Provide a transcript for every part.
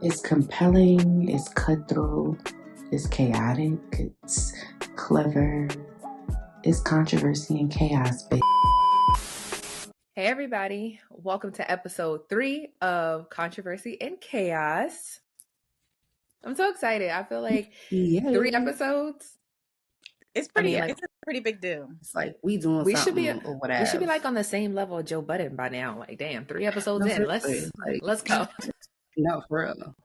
It's compelling, it's cutthroat, it's chaotic, it's clever, it's controversy and chaos, baby. Hey everybody, welcome to episode 3 of Controversy and Chaos. I'm so excited. I feel like 3 episodes. It's a pretty big deal. It's like we doing We something should be or whatever. we should be like on the same level of Joe Budden by now. Like, damn, 3 episodes No, in. seriously, Let's go. No, for real.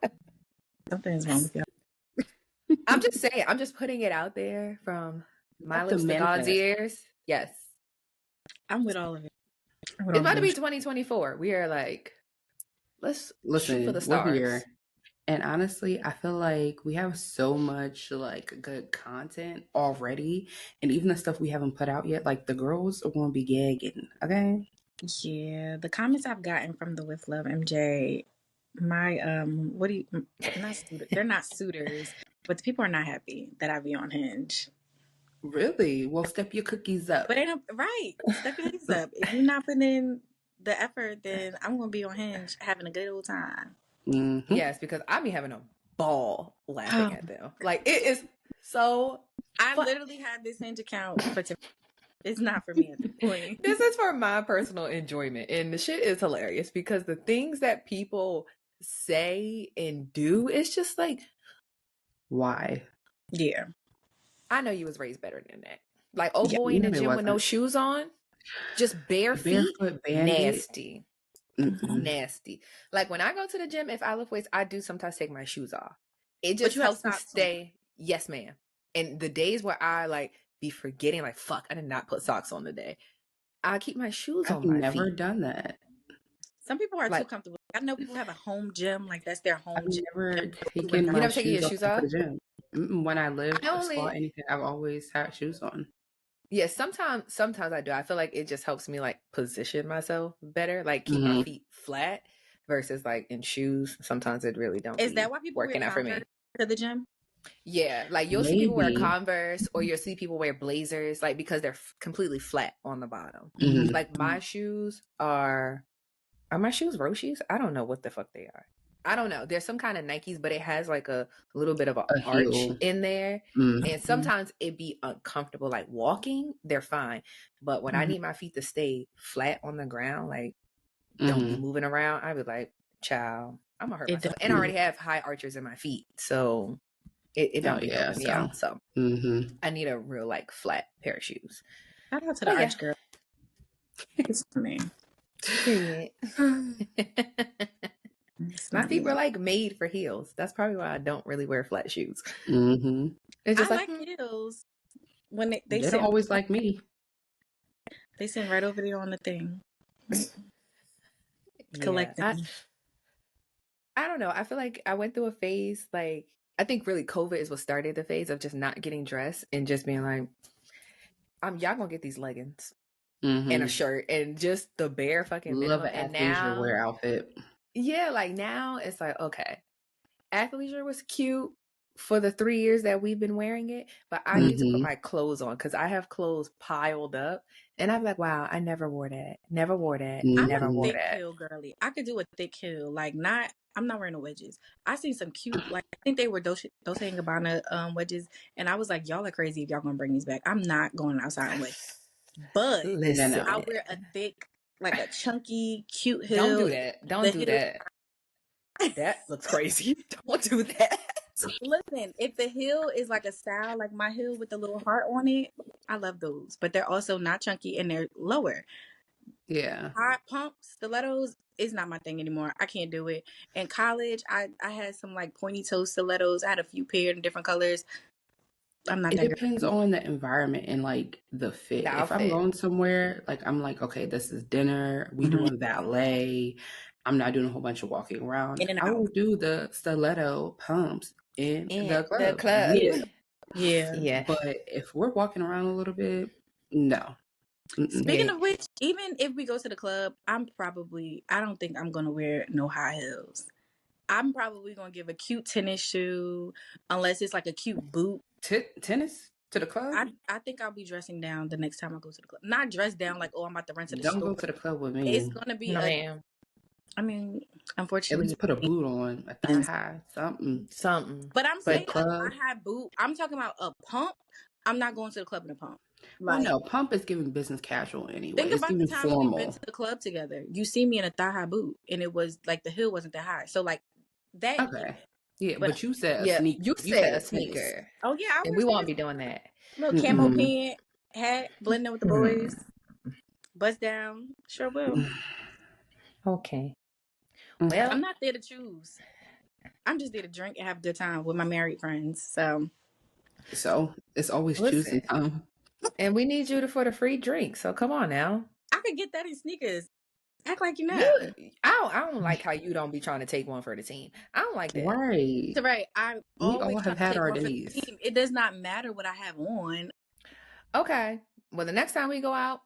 Something's wrong with you. I'm just saying, I'm just putting it out there from my lips to God's ears. Yes. I'm with all of it. It's about to be 2024. We are like, let's shoot for the stars. We're here. And honestly, I feel like we have so much like good content already. And even the stuff we haven't put out yet, like the girls are going to be gagging. Okay. Yeah. The comments I've gotten from the With Love MJ, they're not suitors, but the people are not happy that I be on Hinge. Really? Well, step your cookies up. But step your cookies up. If you're not putting in the effort, then I'm going to be on Hinge having a good old time. Mm-hmm. Yes, because I be having a ball laughing at them. Like, it is so. I literally had this Hinge account, but it's not for me at this point. This is for my personal enjoyment, and the shit is hilarious because the things that people say and do, it's just like, why? Yeah, I know you was raised better than that. Like, old boy in the gym with no shoes on, just bare feet, nasty. Mm-mm. Nasty. Like, when I go to the gym, if I lift weights, I do sometimes take my shoes off. It just helps me stay. Yes, ma'am. And the days where I like be forgetting, like, fuck, I did not put socks on today, I keep my shoes on my feet. I've never done that. Some people are too comfortable. I know people have a home gym, like that's their home gym. Never taken my shoes off the gym. When I lived or saw anything, I've always had shoes on. Yeah, sometimes I do. I feel like it just helps me like position myself better, like keep my feet flat versus like in shoes. Sometimes it really don't. Is that why people working wear out for me to the gym? Yeah, like you'll see people wear Converse, or you'll see people wear blazers, like because they're completely flat on the bottom. Mm-hmm. Like my shoes are my shoes Roshis? I don't know what the fuck they are. I don't know. There's some kind of Nikes, but it has like a little bit of an arch in there. Mm-hmm. And sometimes it be uncomfortable. Like walking, they're fine. But when I need my feet to stay flat on the ground, like don't be moving around, I be like, child, I'm gonna hurt myself. And I already have high archers in my feet. So it don't be helping me out. So I need a real like flat pair of shoes. Shout out to the arch girl. It's for me. My feet were like made for heels. That's probably why I don't really wear flat shoes. It's just like heels. When they don't always like me. They sit right over there on the thing. Collecting. I don't know. I feel like I went through a phase, like I think really COVID is what started the phase of just not getting dressed and just being like, y'all gonna get these leggings and a shirt and just the bare fucking minimum. Love an athleisure wear outfit. Yeah, like now it's like, okay, athleisure was cute for the 3 years that we've been wearing it, but I need to put my clothes on because I have clothes piled up, and I'm like, wow, I never wore that. Never wore that. Never wore that. Thick heel girly. I could do a thick heel, like not. I'm not wearing no wedges. I seen some cute, like I think they were Dolce & Gabbana wedges, and I was like, y'all are crazy if y'all gonna bring these back. I'm not going outside with. But listen, I wear a thick, like a chunky, cute heel. Don't do that. Don't do that. That looks crazy. Don't do that. Listen, if the heel is like a style, like my heel with the little heart on it, I love those. But they're also not chunky and they're lower. Yeah. High pump stilettos is not my thing anymore. I can't do it. In college, I had some like pointy toe stilettos. I had a few pairs in different colors. I'm not. It depends on the environment and like the fit. If I'm going somewhere, like I'm like, okay, this is dinner. We doing valet. I'm not doing a whole bunch of walking around. I will do the stiletto pumps in the club. Yeah. But if we're walking around a little bit, no. Speaking of which, even if we go to the club, I don't think I'm going to wear no high heels. I'm probably going to give a cute tennis shoe, unless it's like a cute boot. Tennis to the club? I think I'll be dressing down the next time I go to the club. Not dressed down like, oh, I'm about to run to the store. Don't go to the club with me. It's going to be I mean, At unfortunately, least put a boot on, a thigh high, something. But I'm saying Flip a club. high boot. I'm talking about a pump. I'm not going to the club in a pump. Well, Like, no, pump is giving business casual anyway. think It's about the even times we've been formal. to the club together. You see me in a thigh high boot, and it was like the heel wasn't that high. So like that, Okay. Yeah, but but you said a Yeah, sneak. you You said said a a tennis. sneaker, oh yeah, I and wear we won't sneakers. be doing that. Little camo Mm-mm. pant, hat, blending with the boys, bust down. Sure will. Okay. Okay. Well, I'm not there to choose. I'm just there to drink and have a good time with my married friends. So it's always choosing listen, time. and we need you for the free drink. So come on now. I could get that in sneakers. Act like you You, know. I don't like how you don't be trying to take one for the team. I don't like that. Right. So right, I We always all try have to had take our one for the days. team. It does not matter what I have on. Okay. Well, the next time we go out,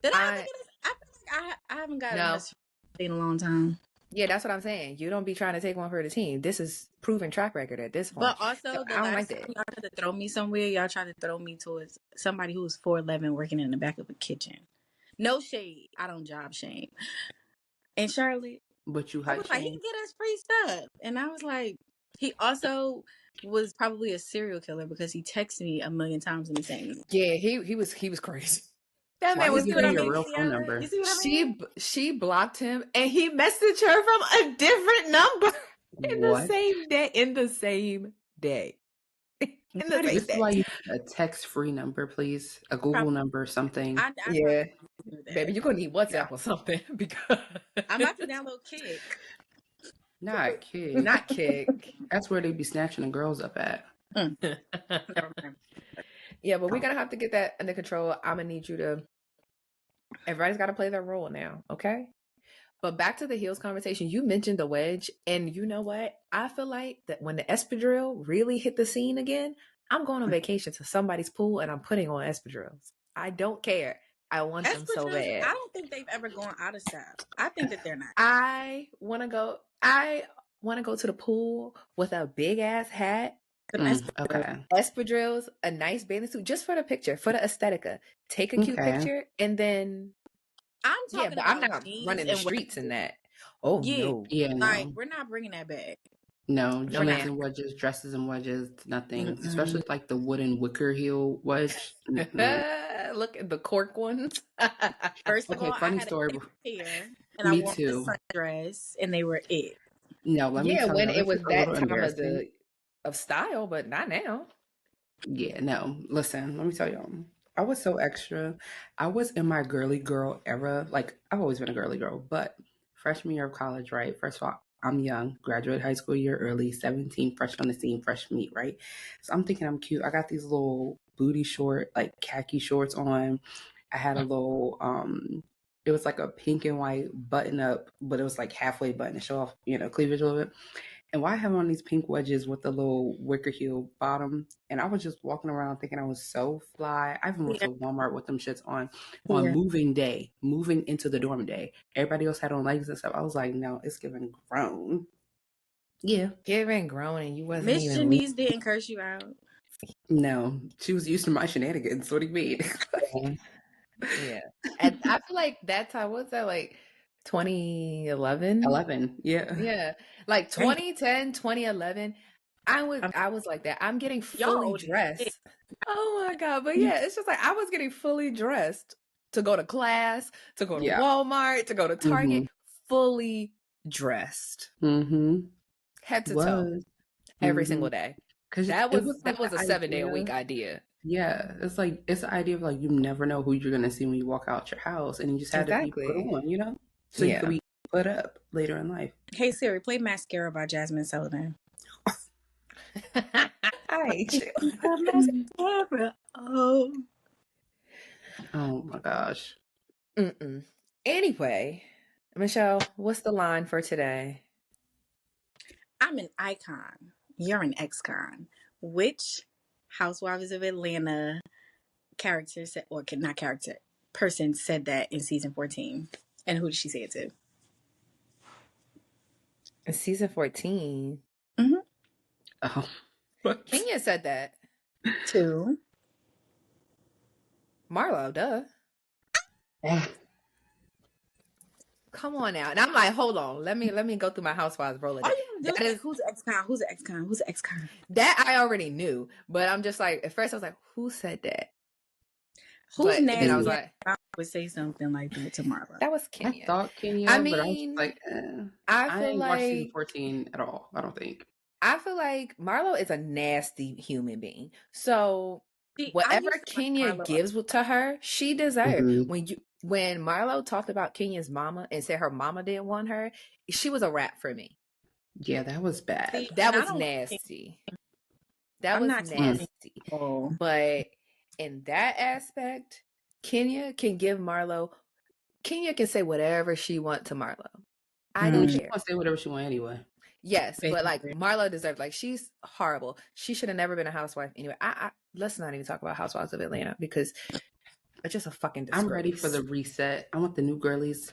Did I ever get this? I feel like I haven't gotten no. this in a long time. Yeah, that's what I'm saying. You don't be trying to take one for the team. This is proven track record at this point. But also, So the I don't like last that. time y'all tried to throw me somewhere, y'all tried to throw me towards somebody who was 4'11" working in the back of a kitchen. No shade. I don't job shame. And Charlotte, But you I height was like, he shame. get us free stuff. And I was like, he also was probably a serial killer because he texted me a million times in the same. Yeah, he was crazy. That Why man you You was see what giving I me your mean, real crazy. phone Sierra? You number? see what I mean? She blocked him and he messaged her from a different number in the What? same day. In the same day. In the same This is why day. you need a text-free number, please. A Google number, something. I Yeah. probably do that. Baby, you're gonna need WhatsApp Yeah. or something because I'm about to download Kick. Not kids. not Kick. That's where they be snatching the girls up at. Never mind. Yeah, but we're gonna have to get that under control. I'm gonna need you to everybody's gotta play their role now, okay? But back to the heels conversation, you mentioned the wedge, and you know what? I feel like that when the espadrille really hit the scene again, I'm going on vacation to somebody's pool and I'm putting on espadrilles. I don't care. I want them so Espadrilles, bad. I don't think they've ever gone out of style. I think that they're not. I want to go. I want to go to the pool with a big ass hat, Okay. espadrilles, a nice bathing suit, just for the picture, for the aesthetica. Take a cute Okay. picture, and then I'm yeah. talking But I'm about not jeans running the and streets in that. Oh yeah, no, Yeah, like no. we're not bringing that back. No, no, jeans man. and wedges, dresses and wedges, nothing. Mm-mm. Especially like the wooden wicker heel wedge. Mm-mm. Look at the cork ones. First of Okay, all, I funny had a story. thick hair and I Me wore the too. sundress, and they were it. No, let me Yeah, tell when y'all, it this is was a little that time embarrassing. of style, but not now. Yeah, no. Listen, let me tell y'all. I was so extra. I was in my girly girl era. Like, I've always been a girly girl, but freshman year of college, right? First of all, I'm young, graduated high school year early, 17, fresh on the scene, fresh meat, right? So I'm thinking I'm cute. I got these little booty short, like khaki shorts on. I had a little, it was like a pink and white button up, but it was like halfway button to show off, cleavage a little bit. And why have on these pink wedges with the little wicker heel bottom? And I was just walking around thinking I was so fly. I even went Yeah, to Walmart with them shits on yeah. moving day, moving into the dorm day. Everybody else had on legs and stuff. I was like, no, it's giving grown. Yeah. Giving grown and you wasn't Miss even Janice didn't curse you out. No, she was used to my shenanigans. What do you mean? leaving. Yeah. And I feel like that time, what's that like 2011? 11. Yeah. Yeah. Like Dang. 2010, 2011. I was like that. I'm getting Y'all fully old as shit. dressed. Oh my God. But yeah, it's just like I was getting fully dressed to go to class, to go to Yeah. Walmart, to go to Target, fully dressed. Head to toe. Was. Every single day. Because That it was was like a the 7 day a idea. week idea. Yeah, it's the idea of like you never know who you're gonna see when you walk out your house, and you just had to be put Exactly. on, so you could Yeah. be put up later in life. Hey Siri, play Mascara by Jasmine Sullivan. I hate you. Mascara. Oh. Oh my gosh. Mm-mm. Anyway, Michelle, what's the line for today? I'm an icon. You're an ex-con. Which Housewives of Atlanta character said, or not character, person said that in season 14? And who did she say it to? In season 14, Mm-hmm. Oh. Kenya said that. To Marlo, duh. Come on now. And I'm like, hold on. Let me go through my housewives Rolodex. All you do is who's the ex-con? Who's the ex-con? Who's the ex-con? That I already knew. But I'm just like, at first I was like, who said that? Who's nasty? And I was like, I would say something like that to Marlo. That was Kenya. I thought Kenya, I mean, but I was like, I ain't watched season 14 at all. I don't think. I feel like Marlo is a nasty human being. So whatever Kenya gives to her, she deserves. When Marlo talked about Kenya's mama and said her mama didn't want her, she was a rat for me. Yeah, that was bad. See, that was nasty. That was nasty. But in that aspect, Kenya can give Marlo. Kenya can say whatever she wants to Marlo. I don't care. She wants to say whatever she wants anyway. Yes, but like Marlo deserves, like, she's horrible. She should have never been a housewife anyway. Let's not even talk about Housewives of Atlanta because it's just a fucking disgrace. I'm ready for the reset. I want the new girlies.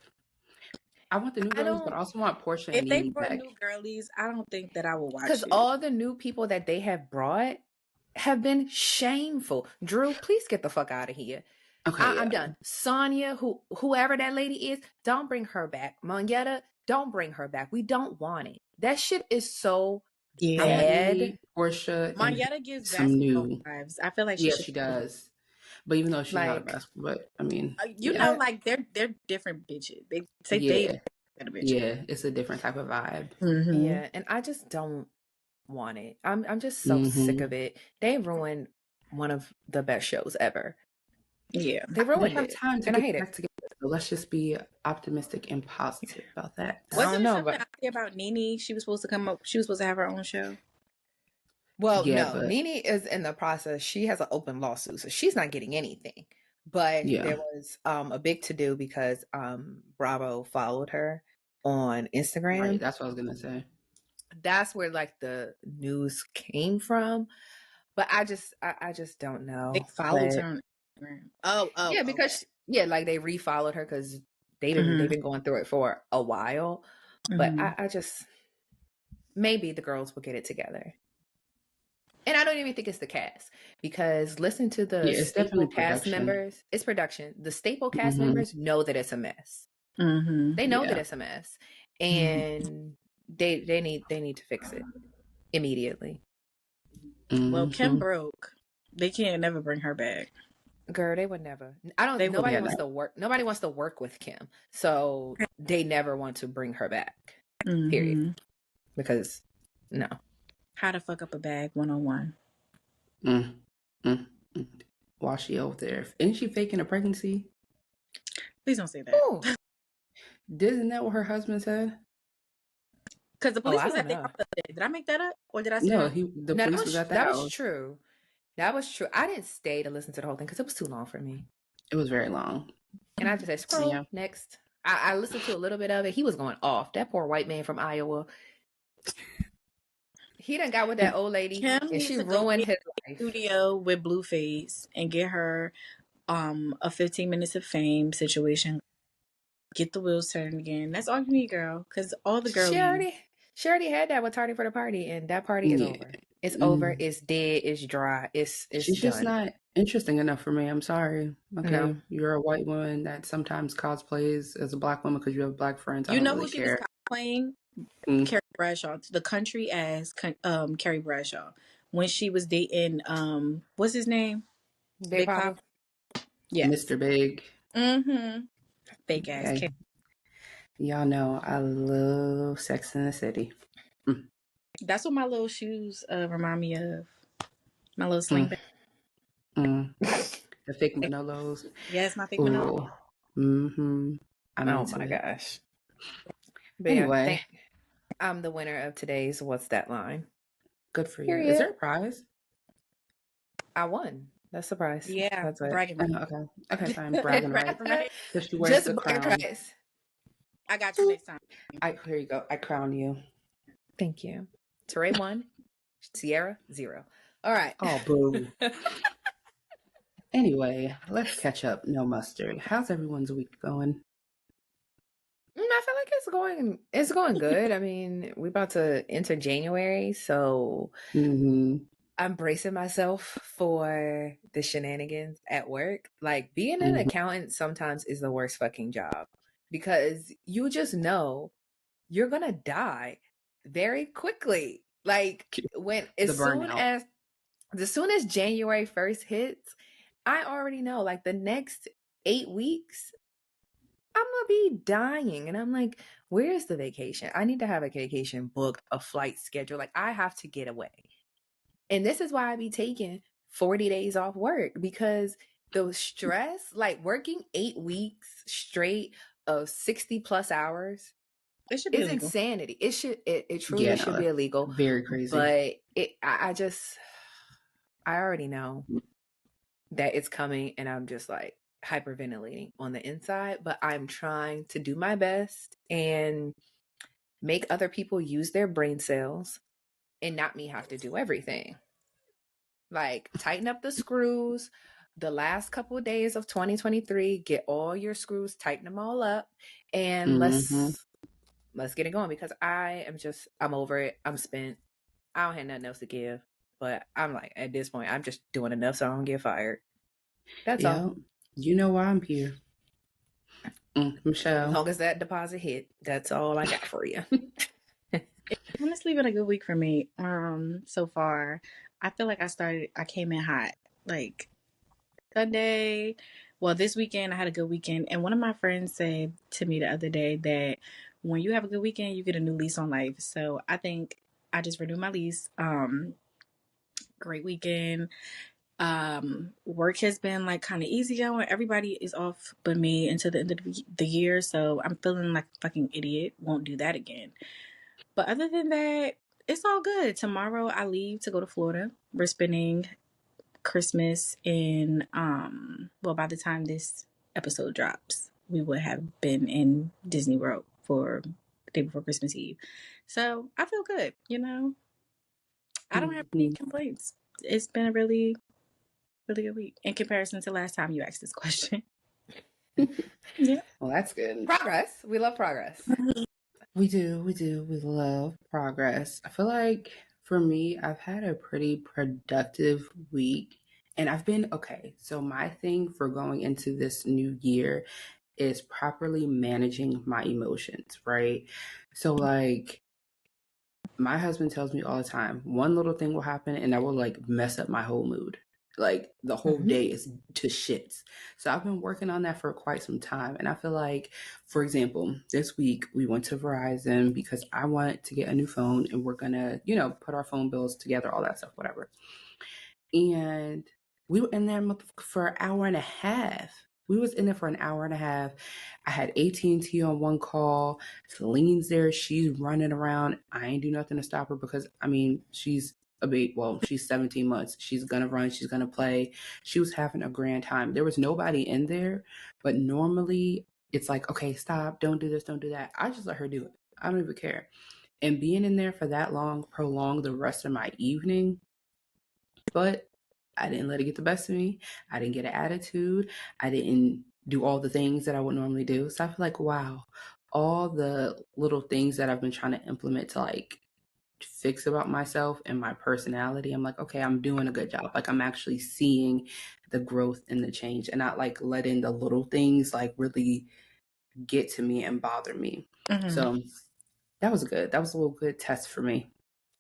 But I also want Portia and Nene back. If they brought new girlies, I don't think that I will watch it. Because all the new people that they have brought have been shameful. Drew, please get the fuck out of here. Okay, I'm done. Sonia, whoever that lady is, don't bring her back. Monyetta, don't bring her back. We don't want it. That shit is so bad. Portia, Monyetta gives basketball vibes. I feel like she does. But even though she's not a basketball, but I mean, know, like they're different bitches. They say they it's a different type of vibe. Yeah, and I just don't want it. I'm just so sick of it. They ruined one of the best shows ever. Yeah, they ruined it, time to get back together. So let's just be optimistic and positive about that. Wasn't there something about Nene? She was supposed to come up. She was supposed to have her own show. Well, no, Nene is in the process. She has an open lawsuit, so she's not getting anything. But there was a big to-do because Bravo followed her on Instagram. Right, that's what I was gonna say. That's where like the news came from. But I just don't know. They followed her on Instagram. Oh, yeah, because like they refollowed her because they've been going through it for a while. But I just, maybe the girls will get it together. And I don't even think it's the cast because listen to the staple cast members. It's production. The staple cast members know that it's a mess. They know that it's a mess, and they need to fix it immediately. Well, Kim broke. They can't never bring her back. Girl, they would never. Nobody wants to work. Nobody wants to work with Kim, so they never want to bring her back. Period. Because no. How to fuck up a bag 101. While she over there, isn't she faking a pregnancy? Please don't say that. Ooh. Isn't that what her husband said? Because the police was at the house. Did I make that up, or did I say no? The police was at the house. That was true. That was true. I didn't stay to listen to the whole thing because it was too long for me. It was very long, and I just said scroll next. I listened to a little bit of it. He was going off. That poor white man from Iowa. He done got with that old lady and she ruined his life. Studio with Blueface and get her a 15 minutes of fame situation. Get the wheels turned again. That's all you need, girl. Because all the girls she already had that with Tarré for the party, and that party is over. It's over. It's dead. It's dry. It's she's done. Just not interesting enough for me. I'm sorry. Okay, no. You're a white woman that sometimes cosplays as a black woman because you have black friends. You know who she was cosplaying? Carrie Bradshaw, the country ass Carrie Bradshaw, when she was dating what's his name? Big Pop. Yeah, Mr. Big. Fake ass. Okay. Y'all know I love Sex in the City. That's what my little shoes remind me of. My little sling bag. The fake Manolos. Yes, my fake Manolo. Oh my gosh. But anyway. I'm the winner of today's What's That Line? Good for you. Is there a prize? I won. That's a prize. Yeah, that's it. Bragging rights. Okay, fine. Bragging rights. She wears the crown. I got you next time. Here you go. I crown you. Thank you. Tarré 1, Sierra 0. All right. Oh, boo. Anyway, let's catch up. No mustard. How's everyone's week going? I feel like it's going good. I mean, we're about to enter January, so I'm bracing myself for the shenanigans at work. Like being an accountant sometimes is the worst fucking job because you just know you're gonna die very quickly. Like as soon as January 1st hits, I already know like the next 8 weeks I'm gonna be dying. And I'm like, where's the vacation? I need to have a vacation booked, a flight schedule. Like I have to get away. And this is why I be taking 40 days off work, because the stress, like working 8 weeks straight of 60 plus hours, it should be is illegal. insanity. It truly should be illegal. Very crazy. But I already know that it's coming, and I'm just like hyperventilating on the inside, but I'm trying to do my best and make other people use their brain cells and not me have to do everything. Like tighten up the screws. The last couple of days of 2023, get all your screws, tighten them all up, and let's get it going, because I'm over it. I'm spent. I don't have nothing else to give. But I'm like, at this point, I'm just doing enough so I don't get fired. That's all. You know why I'm here. Michelle. As long as that deposit hit, that's all I got for you. It's honestly been a good week for me. So far. I feel like I came in hot. Like Sunday. Well, this weekend I had a good weekend. And one of my friends said to me the other day that when you have a good weekend, you get a new lease on life. So I think I just renewed my lease. Great weekend. Work has been like kind of easy going. Everybody is off but me until the end of the year. So I'm feeling like a fucking idiot. Won't do that again. But other than that, it's all good. Tomorrow I leave to go to Florida. We're spending Christmas in by the time this episode drops, we would have been in Disney World for the day before Christmas Eve. So I feel good, I don't have any complaints. It's been a really, really good week in comparison to last time you asked this question. Yeah. Well, that's good. Progress. We love progress. We do. We love progress. I feel like for me, I've had a pretty productive week, and I've been okay. So my thing for going into this new year is properly managing my emotions, right? So like my husband tells me all the time, one little thing will happen and that will like mess up my whole mood. Like the whole day is to shits. So I've been working on that for quite some time. And I feel like, for example, this week we went to Verizon because I wanted to get a new phone and we're going to, put our phone bills together, all that stuff, whatever. And we were in there for an hour and a half. We was in there for an hour and a half. I had AT&T on one call. Celine's there. She's running around. I ain't do nothing to stop her because, she's she's 17 months. She's going to run. She's going to play. She was having a grand time. There was nobody in there, but normally it's like, okay, stop. Don't do this. Don't do that. I just let her do it. I don't even care. And being in there for that long prolonged the rest of my evening. But I didn't let it get the best of me. I didn't get an attitude. I didn't do all the things that I would normally do. So I feel like, wow, all the little things that I've been trying to implement to like fix about myself and my personality, I'm like, okay, I'm doing a good job. Like I'm actually seeing the growth and the change and not like letting the little things like really get to me and bother me. So that was good. That was a little good test for me.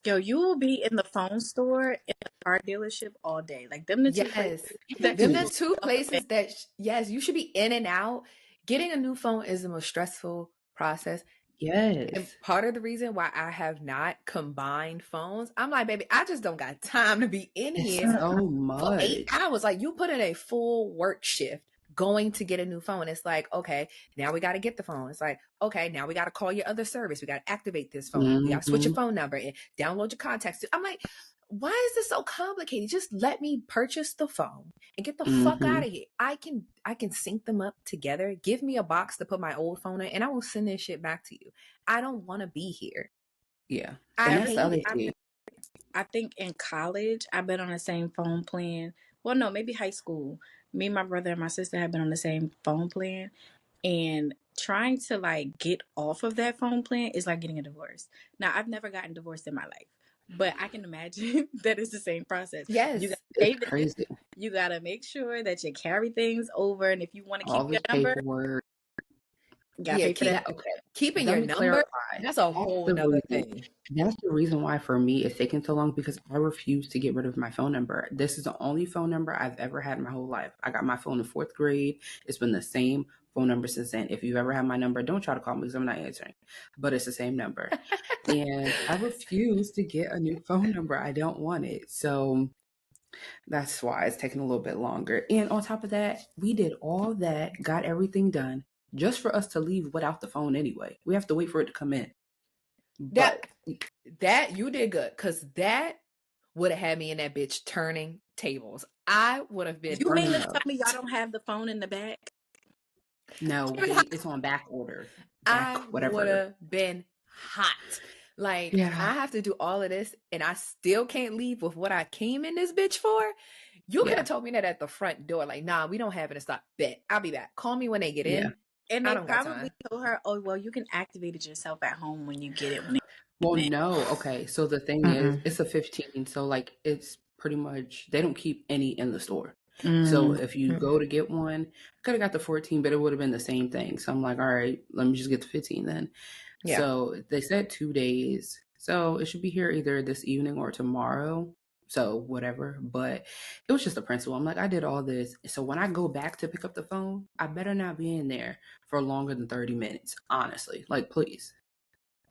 Yo, you will be in the phone store in the car dealership all day. Like them the two places. Them the two places that yes, you should be in and out. Getting a new phone is the most stressful process. Yes. And part of the reason why I have not combined phones, I'm like, baby, I just don't got time to be in here so much. For 8 hours. Like you put in a full work shift going to get a new phone. It's like, okay, now we got to get the phone. It's like, okay, now we got to call your other service. We got to activate this phone. We got to switch your phone number and download your contacts. I'm like, why is this so complicated? Just let me purchase the phone and get the fuck out of here. I can sync them up together. Give me a box to put my old phone in and I will send this shit back to you. I don't want to be here. Yeah. I think in college, I've been on the same phone plan. Well, no, maybe high school. Me, my brother, and my sister have been on the same phone plan. And trying to like get off of that phone plan is like getting a divorce. Now, I've never gotten divorced in my life, but I can imagine that it's the same process. Yes, it's crazy. You got to make sure that you carry things over. And if you want to keep all your number, paperwork. Yeah, keeping your number, clarify. That's a whole other thing. That's the reason why for me it's taking so long, because I refuse to get rid of my phone number. This is the only phone number I've ever had in my whole life. I got my phone in 4th grade. It's been the same phone number since then. If you ever have my number, don't try to call me because I'm not answering. But it's the same number. And I refuse to get a new phone number. I don't want it. So that's why it's taking a little bit longer. And on top of that, we did all that, got everything done, just for us to leave without the phone anyway. We have to wait for it to come in. But that you did good, because that would have had me in that bitch turning tables. I would have been. You mean to tell me y'all don't have the phone in the back? No, it's on back order. I would have been hot. Like, I have to do all of this, and I still can't leave with what I came in this bitch for. You could have told me that at the front door. Like, nah, we don't have it in stock. Bet I'll be back. Call me when they get in. And they probably told her, "Oh, well, you can activate it yourself at home when you get it." Well, no. Okay, so the thing is, it's a 15, so like it's pretty much they don't keep any in the store. So if you go to get one, I could have got the 14, but it would have been the same thing. So I'm like, all right, let me just get the 15 then. Yeah. So they said 2 days. So it should be here either this evening or tomorrow. So whatever. But it was just a principle. I'm like, I did all this. So when I go back to pick up the phone, I better not be in there for longer than 30 minutes. Honestly. Like, please.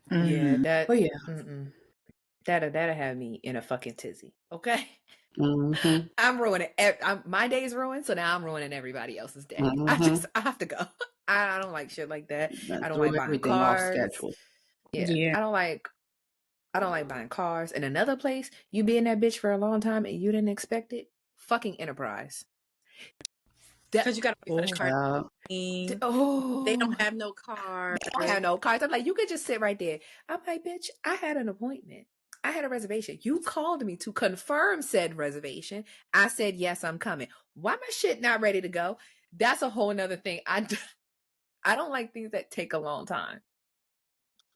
Yeah, that'll have me in a fucking tizzy. Okay. I'm ruining my day's ruined, so now I'm ruining everybody else's day. I have to go. I don't like shit like that. I don't like buying cars. Yeah. I don't like buying cars. In another place, you be in that bitch for a long time and you didn't expect it. Fucking Enterprise. Because you got to wait for the car. They don't have no car. They don't have no cars. I'm like, you could just sit right there. I'm like, bitch, I had an appointment. I had a reservation. You called me to confirm said reservation. I said, yes, I'm coming. Why my shit not ready to go? That's a whole nother thing. I don't like things that take a long time.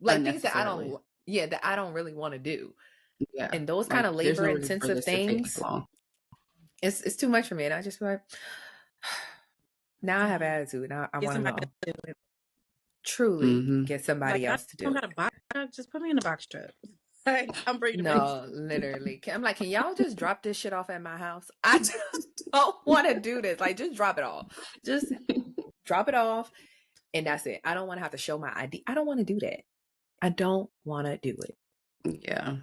Like things that I don't really want to do. Yeah. And those kind of labor intensive things. It's too much for me. And I just feel like, now I have attitude. Now I want to know. Truly get somebody else to do it. Got a box truck? Just put me in a box truck. I'm bringing literally. I'm like, can y'all just drop this shit off at my house? I just don't want to do this. Like, just drop it off. Just drop it off, and that's it. I don't want to have to show my ID. I don't want to do that. I don't want to do it. Yeah.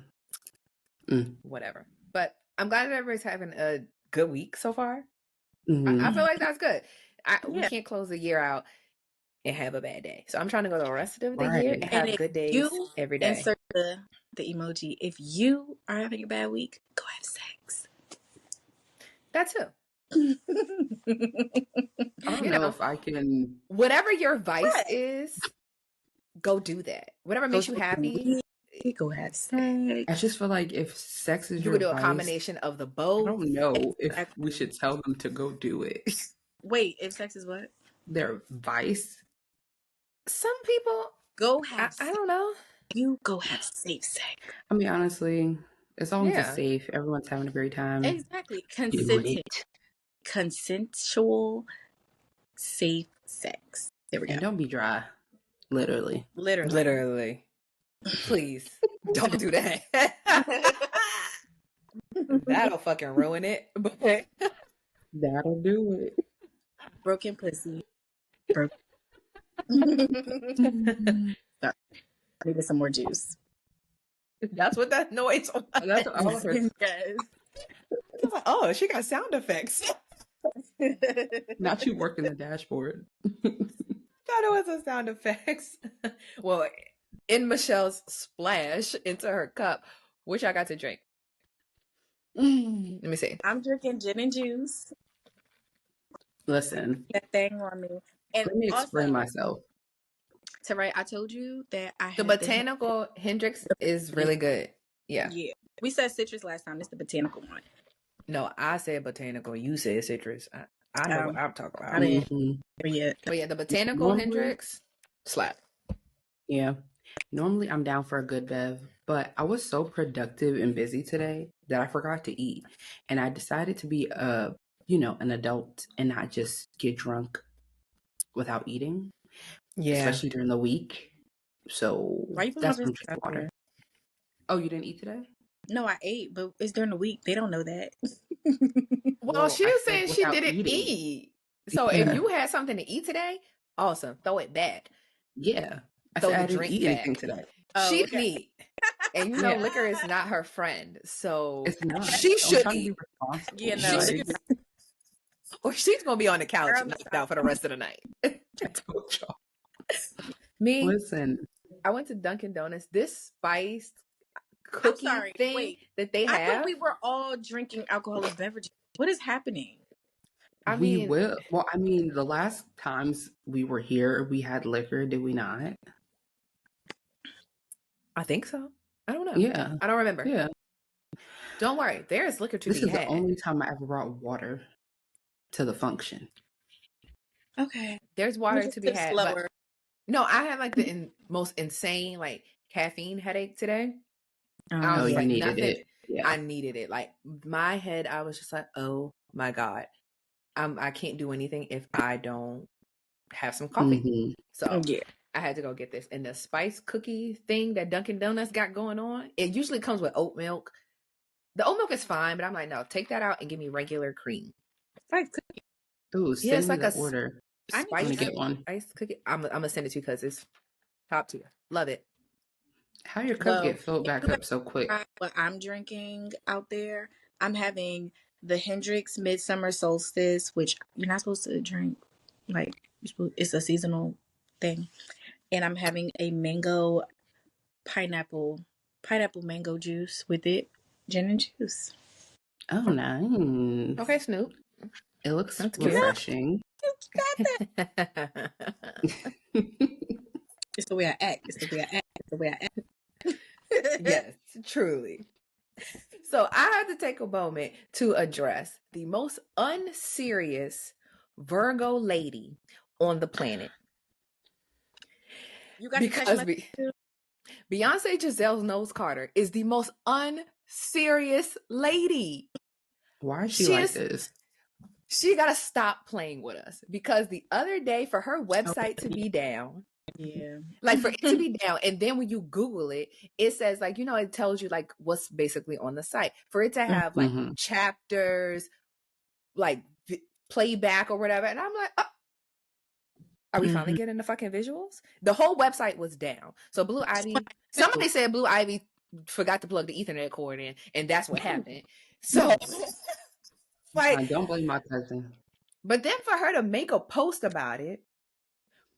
Whatever. But I'm glad that everybody's having a good week so far. I feel like that's good. We can't close the year out and have a bad day. So I'm trying to go the rest of the year and have good days every day. Insert the emoji. If you are having a bad week, go have sex. That too. I don't know if I can. Whatever your vice is, go do that. Whatever makes you happy, go have sex. I just feel like if sex is you would do a combination of the both. I don't know if we should tell them to go do it. Wait, if sex is what? Their vice. Some people go have. I don't know. You go have safe sex. I mean, honestly, as long as it's safe, everyone's having a great time. Exactly, consensual, safe sex. There we go. And don't be dry. Literally. Please don't do that. That'll fucking ruin it. That'll do it. Broken pussy. I needed some more juice. That's what that noise was. That's all of her. I was like, oh, she got sound effects. Not you working the dashboard. Thought it was a sound effects. Well, in Michelle's splash into her cup, which I got to drink. Let me see. I'm drinking gin and juice. Listen. That thing on me. And let me explain myself. Tarré, I told you that I had the botanical Hendrix is really good. Yeah. We said citrus last time. It's the botanical one. No, I said botanical. You said citrus. I know what I'm talking about. But yeah, the botanical Hendrix slap. Yeah. Normally I'm down for a good bev, but I was so productive and busy today that I forgot to eat. And I decided to be an adult and not just get drunk without eating. especially during the week. So that's when I'm drinking water. Oh, you didn't eat today? No, I ate, but it's during the week. They don't know that. Well, she was saying she didn't eat. So if you had something to eat today, awesome. Throw it back. Yeah. Throw the drink back. Anything today. She didn't eat. And you know, liquor is not her friend. So it's not. She should be responsible. Yeah, no. Or she's going to be on the couch and knocked out for the rest of the night. I told y'all. Me, listen. I went to Dunkin' Donuts. This spiced cookie thing that they have. I thought we were all drinking alcoholic beverages. What is happening? We will. Well, I mean, the last times we were here, we had liquor, did we not? I think so. I don't know. Yeah. I don't remember. Yeah. Don't worry. There is liquor to be had. This is the only time I ever brought water to the function. Okay. There's water to be had. But no, I had like the most insane like caffeine headache today. Oh, you needed it. Yeah. I needed it. Like my head, I was just like, oh my God. I can't do anything if I don't have some coffee. Mm-hmm. So I had to go get this. And the spice cookie thing that Dunkin' Donuts got going on, it usually comes with oat milk. The oat milk is fine, but I'm like, no, take that out and give me regular cream. Spice cookie. Ooh, send me the order. I need to get one. Spice cookie. I'm gonna send it to you because it's top tier. Love it. How your cup get filled back up so quick? What I'm drinking out there, I'm having the Hendrix Midsummer Solstice, which you're not supposed to drink. Like, it's a seasonal thing. And I'm having a mango pineapple mango juice with it. Gin and juice. Oh, nice. Okay, Snoop. It looks refreshing. It's the way I act. It's the way I act. It's the way I act. Yes, truly. So I had to take a moment to address the most unserious Virgo lady on the planet. You got because Beyonce Giselle Knowles Carter is the most unserious lady. Why is she like this? She got to stop playing with us because the other day for her website to be down, like for it to be down, and then when you Google it, it says like, you know, it tells you like what's basically on the site. For it to have like chapters, like playback or whatever, and I'm like, oh, are we finally getting the fucking visuals? The whole website was down. So Blue Ivy, somebody said Blue Ivy forgot to plug the Ethernet cord in, and that's what happened. So, like, I don't blame my cousin. But then for her to make a post about it,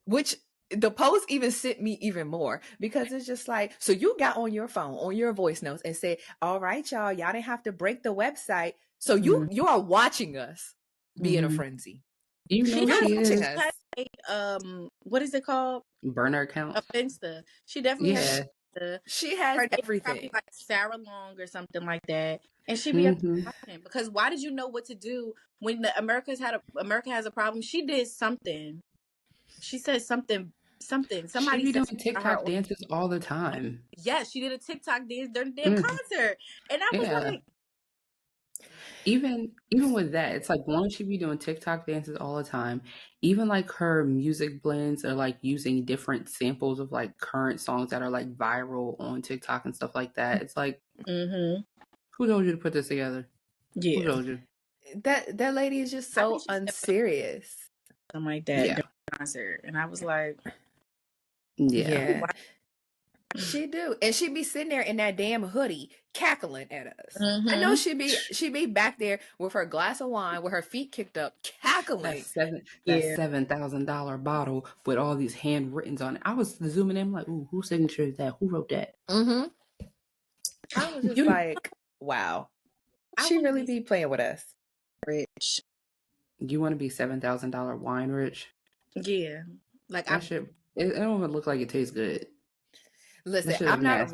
which the post even sent me even more because it's just like, so you got on your phone, on your voice notes and said, all right, y'all didn't have to break the website. So you are watching us be in a frenzy. You know she is. What is it called? Burner account. Insta. She definitely has. She has everything. Like Sarah Long or something like that, and she be because why did you know what to do when America has a problem? She did something. She said something. Somebody be doing TikTok dances all the time. Yes, she did a TikTok dance during the damn concert, and I was like. Even with that, it's like, why don't she be doing TikTok dances all the time? Even like her music blends are like using different samples of like current songs that are like viral on TikTok and stuff like that. It's like, who told you to put this together? Yeah, who told you? That lady is just so unserious. Something like that. Yeah. Concert, and I was like, yeah. She do, and she be sitting there in that damn hoodie cackling at us. I know she be back there with her glass of wine with her feet kicked up cackling. That $7,000 bottle with all these handwrittens on it. I was zooming in like, ooh, whose signature is that? Who wrote that? I was just like, wow, she really be playing with us. Rich, you want to be $7,000 wine rich? Yeah, like that shit. It don't even look like it tastes good. Listen, I'm not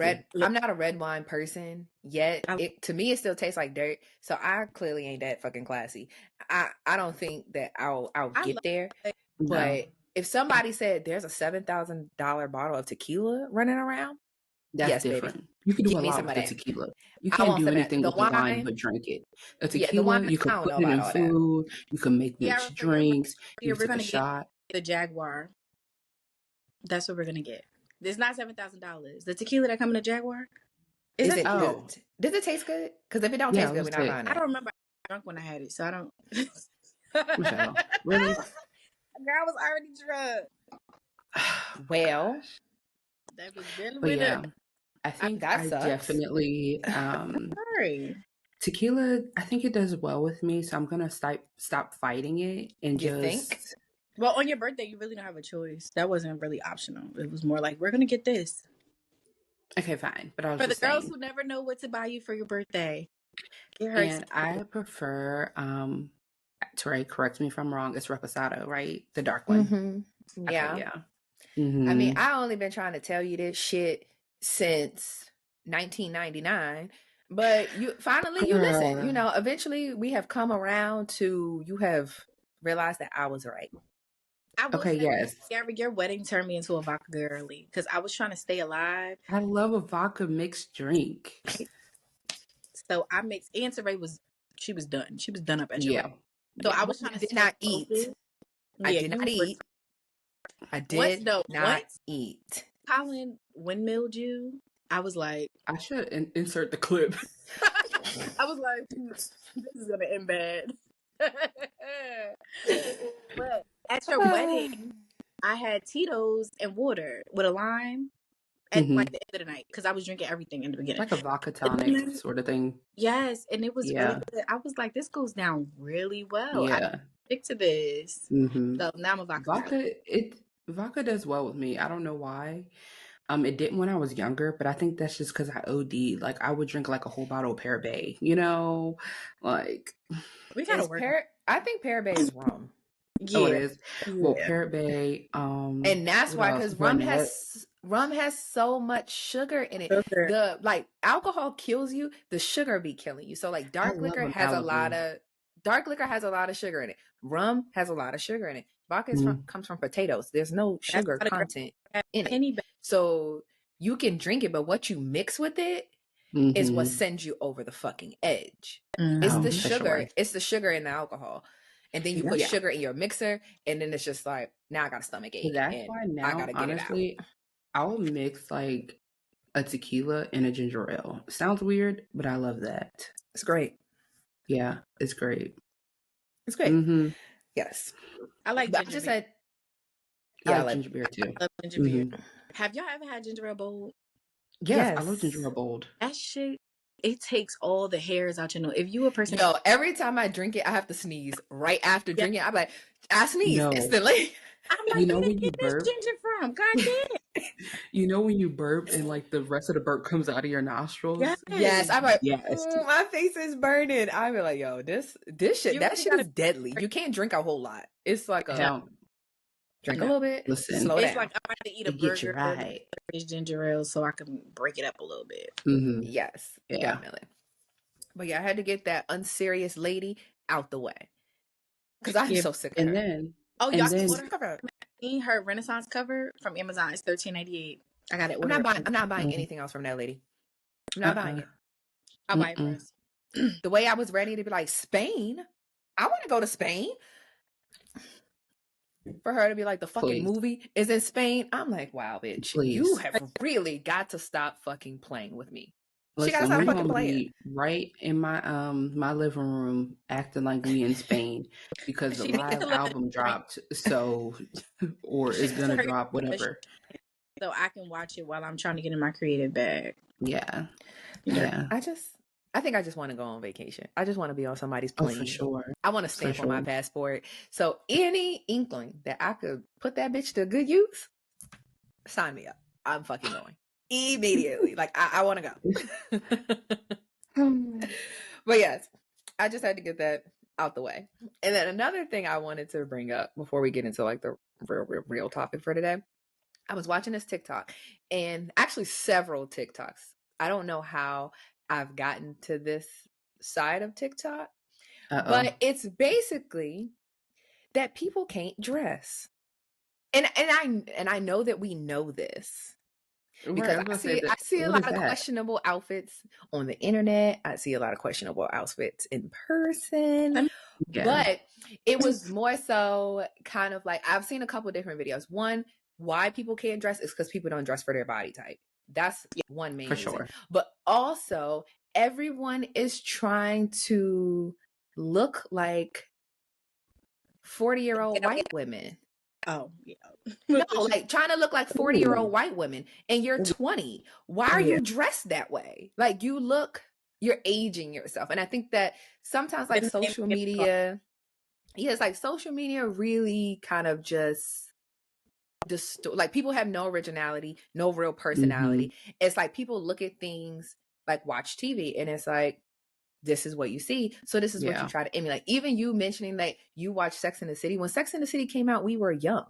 a red wine person yet. To me, it still tastes like dirt. So I clearly ain't that fucking classy. I don't think that I'll get there. But if somebody said there's a $7,000 bottle of tequila running around, that's different. Baby. You can do a lot with the tequila. You can't do anything with the wine but drink it. A tequila, you can put it in food. You can make mixed drinks. You can take a shot. The Jaguar. That's what we're gonna get. It's not $7,000. The tequila that come in a Jaguar. Is it? Oh, does it taste good? Because if it don't taste good, we're not buying it. I don't remember. I drunk when I had it, so I don't. Michelle, really? Girl, I was already drunk. Well, that was really but yeah, I think I definitely sorry. Tequila, I think it does well with me, so I'm gonna stop fighting it and you think? Well, on your birthday, you really don't have a choice. That wasn't really optional. It was more like, we're gonna get this. Okay, fine. But I was for just the girls saying, who never know what to buy you for your birthday. And I prefer Tarré, correct me if I'm wrong, it's Reposado, right? The dark one. Mm-hmm. Yeah. Okay, yeah. Mm-hmm. I mean, I only been trying to tell you this shit since 1999, but you finally you listen. You know, eventually we have come around to you have realized that I was right. I will say, yes. Gary, your wedding turned me into a vodka girly because I was trying to stay alive. I love a vodka mixed drink. So I mixed. Aunt Tarré she was done. She was done up at your wedding. So I was trying to did not eat. I did not eat. I did not eat. Colin windmilled you. I was like, I should insert the clip. I was like, this is gonna end bad. But at your wedding, I had Tito's and water with a lime at like the end of the night because I was drinking everything in the beginning, like a vodka tonic sort of thing. Yes, and it was really good. I was like, this goes down really well. Yeah, I stick to this. So now I'm a vodka. Vodka does well with me. I don't know why. It didn't when I was younger, but I think that's just because I OD'd. Like I would drink like a whole bottle of Tarré, you know, like we gotta work. I think Tarré is rum. Yeah, oh, it is. Yeah. Well, Tarré, and that's why because rum has so much sugar in it. The like alcohol kills you. The sugar be killing you. So like dark liquor has a lot of sugar in it. Rum has a lot of sugar in it. Vodka comes from potatoes. There's no sugar content in it. So you can drink it, but what you mix with it is what sends you over the fucking edge. It's the sugar. Sure. It's the sugar and the alcohol. And then you put sugar in your mixer, and then it's just like, now I got a stomach ache. That's why now, I gotta get honestly, it out. I'll mix like a tequila and a ginger ale. Sounds weird, but I love that. It's great. Yeah, it's great. It's great. Mm-hmm. Yes. I like ginger beer. I like ginger beer too. I love ginger beer. Have y'all ever had ginger ale bold? Yes, I love ginger ale bold. That shit, it takes all the hairs out your nose. If you a person, every time I drink it, I have to sneeze right after drinking it. I'm like, I sneeze instantly. I'm like, you know when you burp, ginger from? God damn. You know when you burp and like the rest of the burp comes out of your nostrils? Yes. I'm like, my face is burning. I'm like, yo, this shit, that shit is deadly. You can't drink a whole lot. It's like drink a little bit. Listen, slow down. It's like I'm about to eat a burger right. Ginger ale so I can break it up a little bit. Yes, definitely. But I had to get that unserious lady out the way because I'm so sick of her. Then, y'all can order her Renaissance cover from Amazon. It's $13.98. I got it. I'm not buying anything else from that lady. I'm not buying it. I'll buy it for us. The way I was ready to be like, Spain? I want to go to Spain. For her to be like, the fucking movie is in Spain. I'm like, wow, bitch. You have really got to stop fucking playing with me. Listen, she got to stop fucking playing. Right in my my living room acting like we in Spain because the live album dropped, so or is gonna drop, whatever. So I can watch it while I'm trying to get in my creative bag. Yeah. I think I just want to go on vacation. I just want to be on somebody's plane. For sure. I want to stamp on my passport. So any inkling that I could put that bitch to good use, sign me up. I'm fucking going immediately. Like I want to go. But yes, I just had to get that out the way. And then another thing I wanted to bring up before we get into like the real topic for today. I was watching this TikTok, and actually several TikToks. I don't know how I've gotten to this side of TikTok, but it's basically that people can't dress, and I know that we know this because I see a lot of questionable outfits on the internet. I see a lot of questionable outfits in person, but it was more so kind of like I've seen a couple different videos. One why people can't dress is because people don't dress for their body type. That's one main reason. Sure. But also, everyone is trying to look like 40-year-old white women. Oh, yeah. No, like trying to look like 40-year-old white women, and you're 20. Why are you dressed that way? Like, you're aging yourself. And I think that sometimes, like, social media, it's like social media really kind of just like, people have no originality, no real personality. It's like people look at things like watch TV, and it's like, this is what you see, so this is what you try to emulate. Even you mentioning that you watch Sex and the City. When Sex and the City came out, we were young.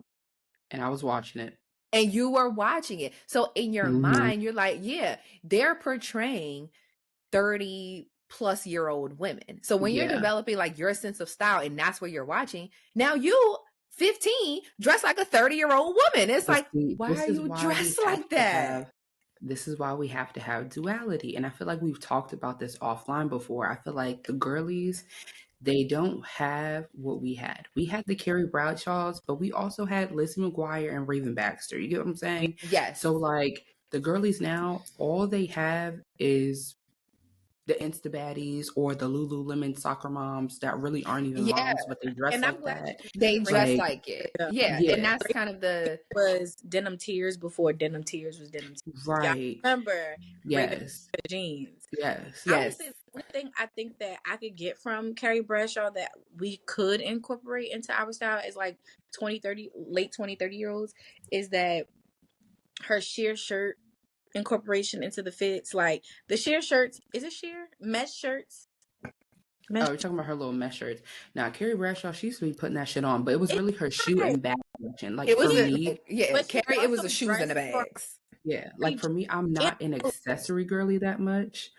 And I was watching it. And you were watching it. So in your mind, you're like, yeah, they're portraying 30-plus-year-old women. So when you're developing like your sense of style, and that's what you're watching, now you 15 dress like a 30-year-old woman. It's like, why are you dressed like that? This is why we have to have duality. And I feel like we've talked about this offline before. I feel like the girlies, they don't have what we had. We had the Carrie Bradshaws, but we also had Lizzie McGuire and Raven Baxter. You get what I'm saying? Yes. So like the girlies now, all they have is the Insta baddies or the Lululemon soccer moms that really aren't even moms, but they dress like that. They dress like it. Yeah. And that's kind of was Denim Tears before Denim Tears was Denim Tears. Right. Y'all remember Yes. jeans. Yes. Yes. One thing I think that I could get from Carrie Bradshaw that we could incorporate into our style is like late 20, 30-year-olds, is that her sheer shirt incorporation into the fits, like the sheer shirts. Is it sheer? Mesh shirts? Oh, you're talking about her little mesh shirts. Now, Carrie Bradshaw, she used to be putting that shit on, but it was really her shoe and bag collection. Like, for me, Carrie, it was the shoes and the bags. Yeah, like for me, I'm not an accessory girly that much,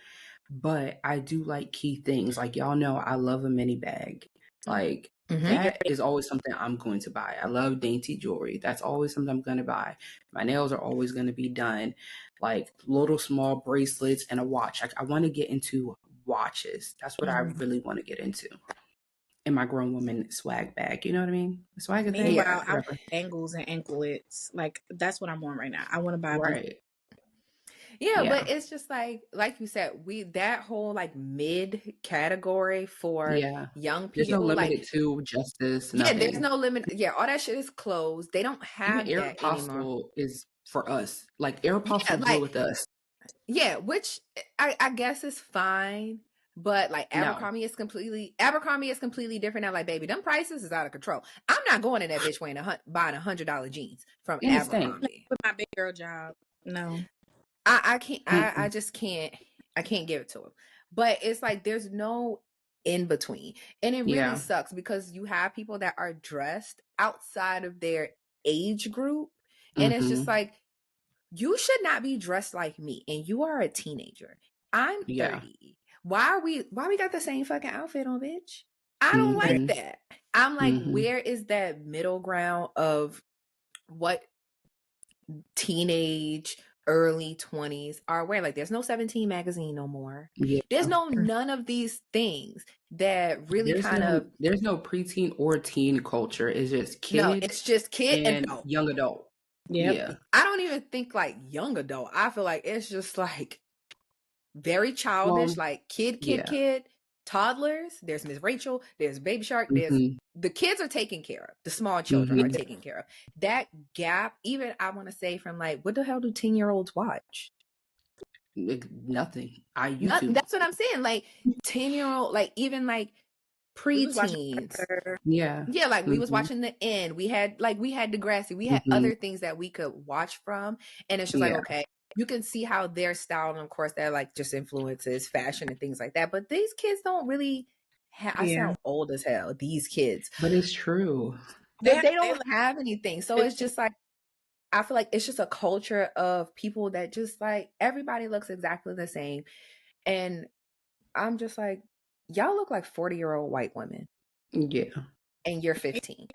but I do like key things. Like, y'all know I love a mini bag. Like, that is always something I'm going to buy. I love dainty jewelry. That's always something I'm going to buy. My nails are always going to be done. Like, little small bracelets and a watch. Like, I want to get into watches. That's what I really want to get into. In my grown woman swag bag. You know what I mean? Swag thing. Meanwhile, I want ankles and anklets. Like, that's what I'm on right now. I want to buy Yeah, but it's just like you said, that whole like mid category for young people. There's no limited to justice. Nothing. Yeah, there's no limit. Yeah, all that shit is closed. They don't have even that Aeropostale anymore. is for us. Like Aeropostale deal with us. Yeah, which I guess is fine. But like Abercrombie is completely different now. Like, baby, them prices is out of control. I'm not going in that bitch buying $100 jeans from Abercrombie. With my big girl job, no. I can't. I just can't. I can't give it to him. But it's like there's no in between, and it really sucks because you have people that are dressed outside of their age group, and it's just like, you should not be dressed like me, and you are a teenager. I'm 30. Why we got the same fucking outfit on, bitch? I don't like that. I'm like, where is that middle ground of what teenage, early 20s are wearing? Like, there's no 17 magazine no more. There's none of these things that really there's no preteen or teen culture. It's just kid. No, it's just kid and young adult. Yeah. I don't even think like young adult. I feel like it's just like very childish, like kid, toddlers. There's Miss Rachel, there's Baby Shark, there's the kids are taken care of. The small children are taken care of. That gap, even I want to say, from like, what the hell do 10-year-olds watch? Nothing. YouTube. That's what I'm saying. Like 10-year-old, like even like preteens. Like we was watching The End. We had Degrassi. We had other things that we could watch from, and it's just like, okay, you can see how their style, and of course that like just influences fashion and things like that. But these kids don't really I sound old as hell. These kids, but it's true. They don't have anything. So it's just like, I feel like it's just a culture of people that just like, everybody looks exactly the same, and I'm just like, y'all look like 40-year-old white women. Yeah. And you're 15.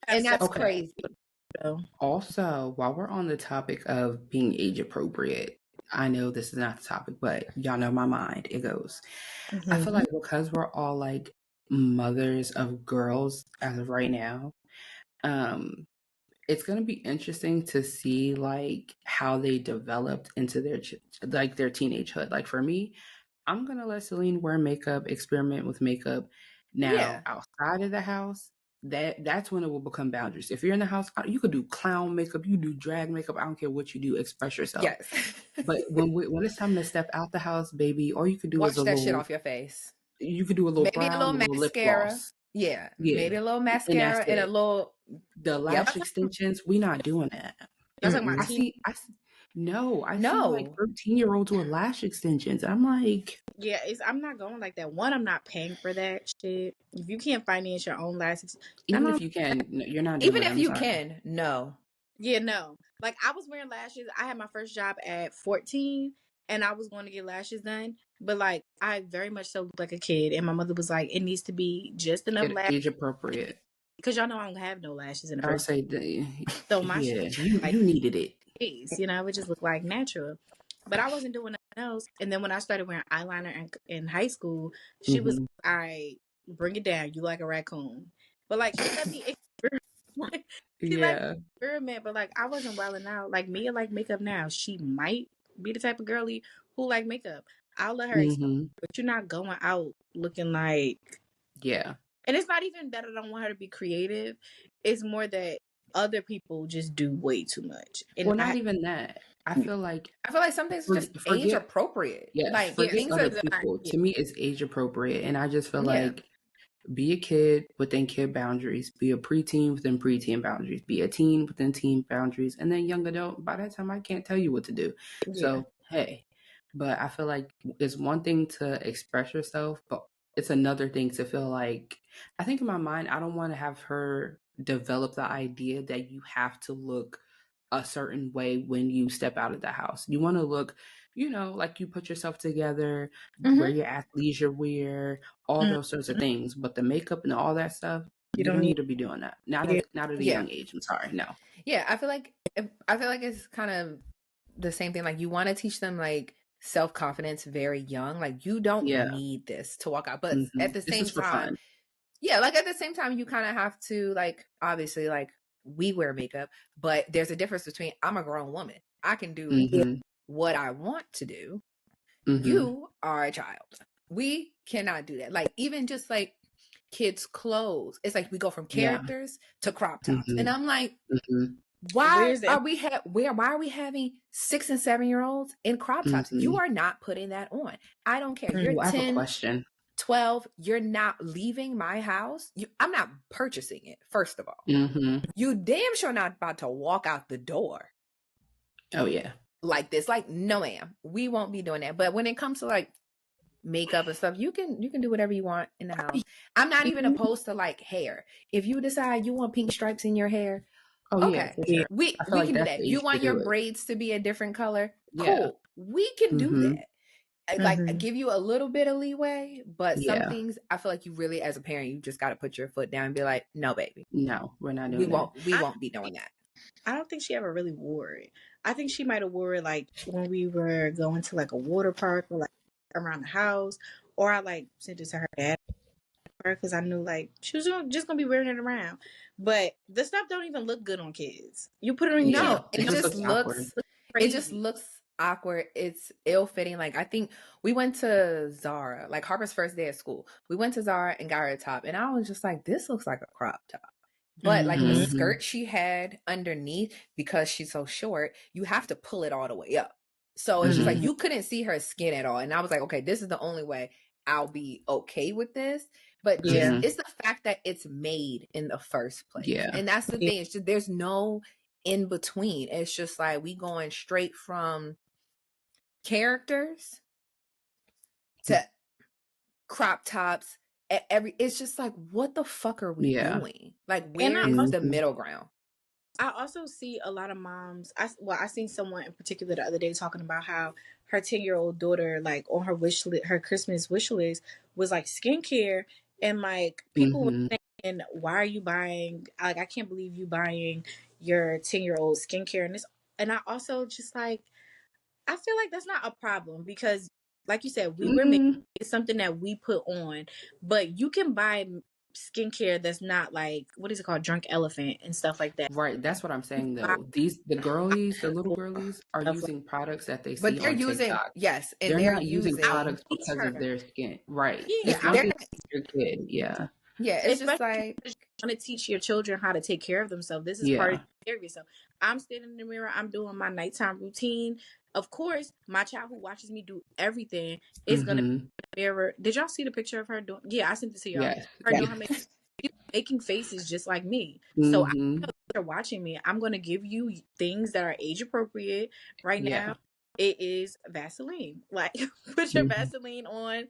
And that's crazy. Also, while we're on the topic of being age appropriate, I know this is not the topic, but y'all know my mind. It goes. I feel like because we're all like mothers of girls as of right now, it's going to be interesting to see like how they developed into their like their teenagehood. Like for me, I'm going to let Celine wear makeup, experiment with makeup. Now, outside of the house, that's when it will become boundaries. If you're in the house, you could do clown makeup, you do drag makeup, I don't care what you do, express yourself. Yes. But when it's time to step out the house, baby, all you could do is a little shit off your face. You could do a little maybe brow, a little little lip mascara. gloss. Yeah, maybe a little mascara and a little. The lash extensions, we not doing that. I see like 13-year-olds with lash extensions. I'm like, yeah, I'm not going like that. One, I'm not paying for that shit. If you can't finance your own lashes, even if you can, you're not doing even it. if you can, no. Yeah, no. Like I was wearing lashes. I had my first job at 14, and I was going to get lashes done. But like, I very much so looked like a kid, and my mother was like, "It needs to be just enough lashes, age appropriate." Because y'all know I don't have no lashes in the I'll first. say, So my you needed it. You know, it just looked like natural. But I wasn't doing nothing else. And then when I started wearing eyeliner in high school, she was, "All right, bring it down. You like a raccoon." But like, she let me experiment. She let me experiment, but like, I wasn't wilding out. Like, Mia like makeup now. She might be the type of girly who like makeup. I'll let her experiment, but you're not going out looking like. Yeah. And it's not even that I don't want her to be creative. It's more that other people just do way too much. And well, not even that. I feel like some things are just age appropriate. Yes, like forget other people. To me, it's age appropriate, and I just feel like be a kid within kid boundaries, be a preteen within preteen boundaries, be a teen within teen boundaries, and then young adult. By that time, I can't tell you what to do. Yeah. So hey, but I feel like it's one thing to express yourself, but it's another thing to feel like. I think in my mind, I don't want to have her develop the idea that you have to look a certain way when you step out of the house. You want to look, like you put yourself together, wear your athleisure wear, all those sorts of things. But the makeup and all that stuff, you don't need to be doing that. Not at a young age. I'm sorry, no. Yeah, I feel like it's kind of the same thing. Like you want to teach them like self-confidence very young. Like you don't need this to walk out, but at the same time, like at the same time, you kind of have to like obviously like we wear makeup, but there's a difference between I'm a grown woman. I can do what I want to do. You are a child. We cannot do that. Like even just like kids' clothes. It's like we go from characters to crop tops. And I'm like, why are we having 6 and 7-year-olds in crop tops? You are not putting that on. I don't care. You're 10, I have a question. 12, you're not leaving my house. I'm not purchasing it, first of all. You damn sure not about to walk out the door. Oh, yeah. Like this. Like, no, ma'am. We won't be doing that. But when it comes to like makeup and stuff, you can do whatever you want in the house. I'm not even opposed to like hair. If you decide you want pink stripes in your hair, okay. Sure. We can do that. You want your braids to be a different color? Cool. We can do that. Like give you a little bit of leeway, but some things I feel like you really, as a parent, you just got to put your foot down and be like, no, baby, no, we're not doing that. We won't be doing that. I don't think she ever really wore it. I think she might have wore it like when we were going to like a water park or like around the house, or I like sent it to her dad because I knew like she was just gonna be wearing it around. But the stuff don't even look good on kids. You put it on your it just looks crazy. It just looks awkward. It's ill-fitting. Like I think we went to Zara, like Harper's first day of school. We went to Zara and got her a top, and I was just like, this looks like a crop top. But like the skirt she had underneath, because she's so short, you have to pull it all the way up. So it's just like you couldn't see her skin at all. And I was like, okay, this is the only way I'll be okay with this. But it's the fact that it's made in the first place. Yeah. And that's the thing. It's just there's no in between. It's just like we going straight from characters to crop tops. It's just like, what the fuck are we doing? Like, where is the middle ground? I also see a lot of moms. I seen someone in particular the other day talking about how her 10-year-old daughter, like on her wish list, her Christmas wish list was like skincare, and like people were saying, "Why are you buying? Like, I can't believe you buying your 10-year-old skincare." And I also just like, I feel like that's not a problem because, like you said, we were making it's something that we put on, but you can buy skincare that's not like, what is it called, drunk elephant and stuff like that. Right, that's what I'm saying though. The little girlies are using products that they see but they're on using TikTok. yes, and They're they're not using products because her. of their skin. Right. Yeah, It's one thing to teach your kid. Yeah. Yeah, it's especially just like because you want to teach your children how to take care of themselves. This is part of taking care of yourself. I'm standing in the mirror. I'm doing my nighttime routine. Of course, my child who watches me do everything is gonna be in the mirror. Did y'all see the picture of her doing? Yeah, I sent it to y'all. Yes. Her doing her making faces just like me. So I know if you're watching me, I'm gonna give you things that are age appropriate. Right now, it is Vaseline. Like, put your Vaseline on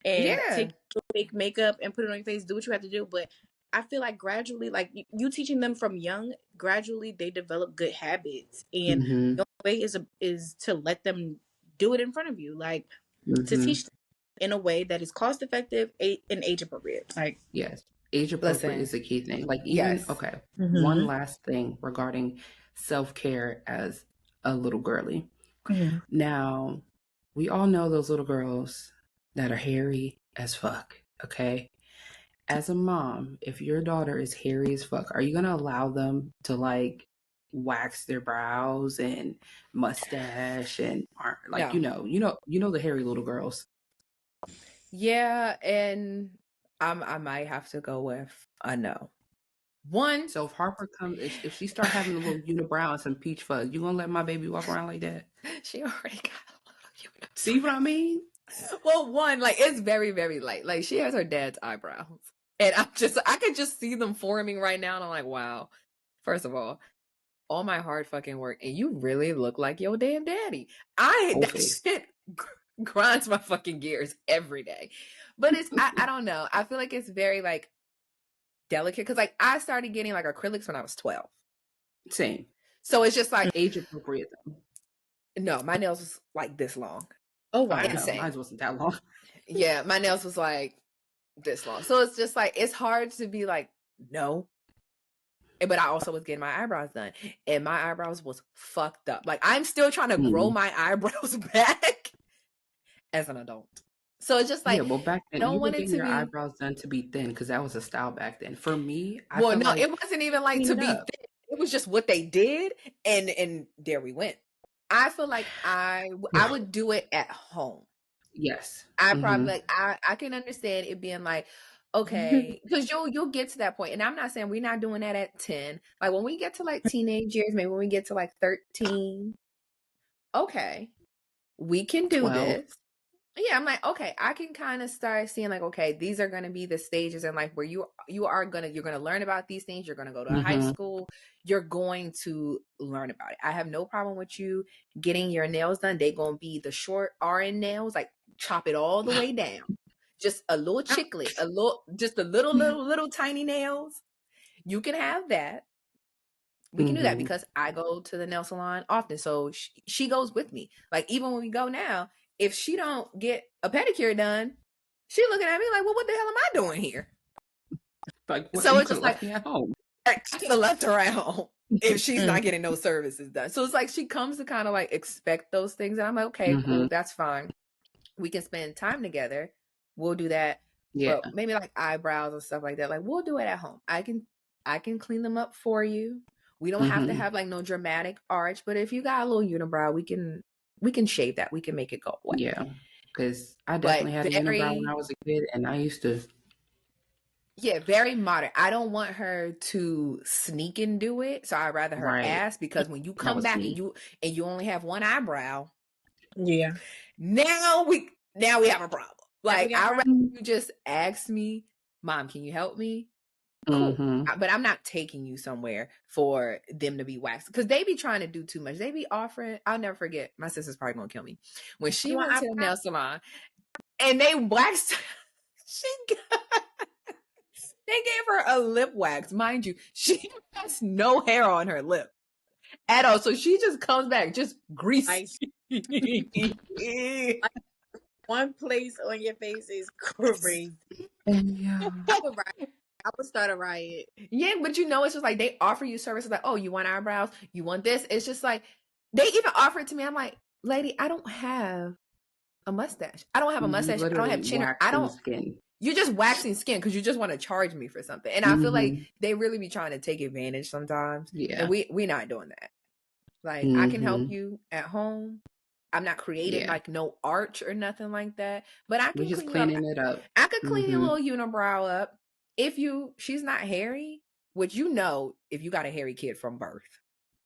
and take fake makeup and put it on your face. Do what you have to do. But I feel like gradually, like you teaching them from young, gradually they develop good habits. And the only way is to let them do it in front of you, like to teach them in a way that is cost effective and age appropriate. Like, yes, age appropriate is the key thing. Like, even one last thing regarding self-care as a little girly. Now, we all know those little girls that are hairy as fuck. Okay, as a mom, if your daughter is hairy as fuck, are you gonna allow them to like wax their brows and mustache and like no. you know the hairy little girls? Yeah, and I might have to go with a no. One. So if Harper comes, if she start having a little unibrow and some peach fuzz, you gonna let my baby walk around like that? She already got a little unibrow. See what I mean? Well, one, like, it's very, very light. Like, she has her dad's eyebrows. And I could just see them forming right now. And I'm like, wow. First of all my hard fucking work. And you really look like your damn daddy. That shit grinds my fucking gears every day. But it's, I don't know. I feel like it's very, like, delicate. Because, like, I started getting, like, acrylics when I was 12. Same. So it's just, like. Age appropriate, though. No, my nails was, like, this long. Oh, wow. Insane. Mine wasn't that long. Yeah, my nails was, like, this long. So it's just, like, it's hard to be, like, no. But I also was getting my eyebrows done. And my eyebrows was fucked up. Like, I'm still trying to grow my eyebrows back as an adult. So it's just like, well, back then you were getting your eyebrows done to be thin because that was a style back then. For me, it wasn't even like to be thin. It was just what they did, and there we went. I feel like I would do it at home. Yes, I probably like I can understand it being like, okay, because you'll get to that point, and I'm not saying we're not doing that at 10. Like when we get to like teenage years, maybe when we get to like 13, okay, we can do 12. This. Yeah, I'm like, okay, I can kind of start seeing like, okay, these are going to be the stages in life where you're going to learn about these things. You're going to go to high school. You're going to learn about it. I have no problem with you getting your nails done. They're going to be the short RN nails, like chop it all the way down. Just a little chiclet, just a little tiny nails. You can have that. We can do that because I go to the nail salon often. So she goes with me. Like even when we go now, if she don't get a pedicure done, she looking at me like, well, what the hell am I doing here? Like, so it's just like, at home. I could have left her at home if she's not getting no services done. So it's like, she comes to kind of like expect those things. And I'm like, okay, cool. That's fine. We can spend time together. We'll do that. Yeah. But maybe like eyebrows and stuff like that. Like we'll do it at home. I can clean them up for you. We don't have to have like no dramatic arch, but if you got a little unibrow, we can shave that. We can make it go away. Yeah, because I definitely had a unibrow when I was a kid, and I used to. Yeah, very modern. I don't want her to sneak and do it, so I'd rather her ask, because when you come back and you only have one eyebrow, yeah, now we have a problem. Like I'd rather you just ask me, Mom, can you help me? Cool. But I'm not taking you somewhere for them to be waxed, because they be trying to do too much. They be offering. I'll never forget. My sister's probably gonna kill me when she went to the nail salon and they waxed. They gave her a lip wax, mind you. She has no hair on her lip at all, so she just comes back just greasy. One place on your face is crazy. Yeah. I would start a riot. Yeah, but it's just like they offer you services like, oh, you want eyebrows? You want this? It's just like they even offer it to me. I'm like, lady, I don't have a mustache. I don't have a mustache. I don't have chin. you're just waxing skin because you just want to charge me for something. And I feel like they really be trying to take advantage sometimes. Yeah. And we not doing that. Like, I can help you at home. I'm not creating like no arch or nothing like that. But I can just cleaning it up. I could clean your little unibrow up. If she's not hairy, which if you got a hairy kid from birth.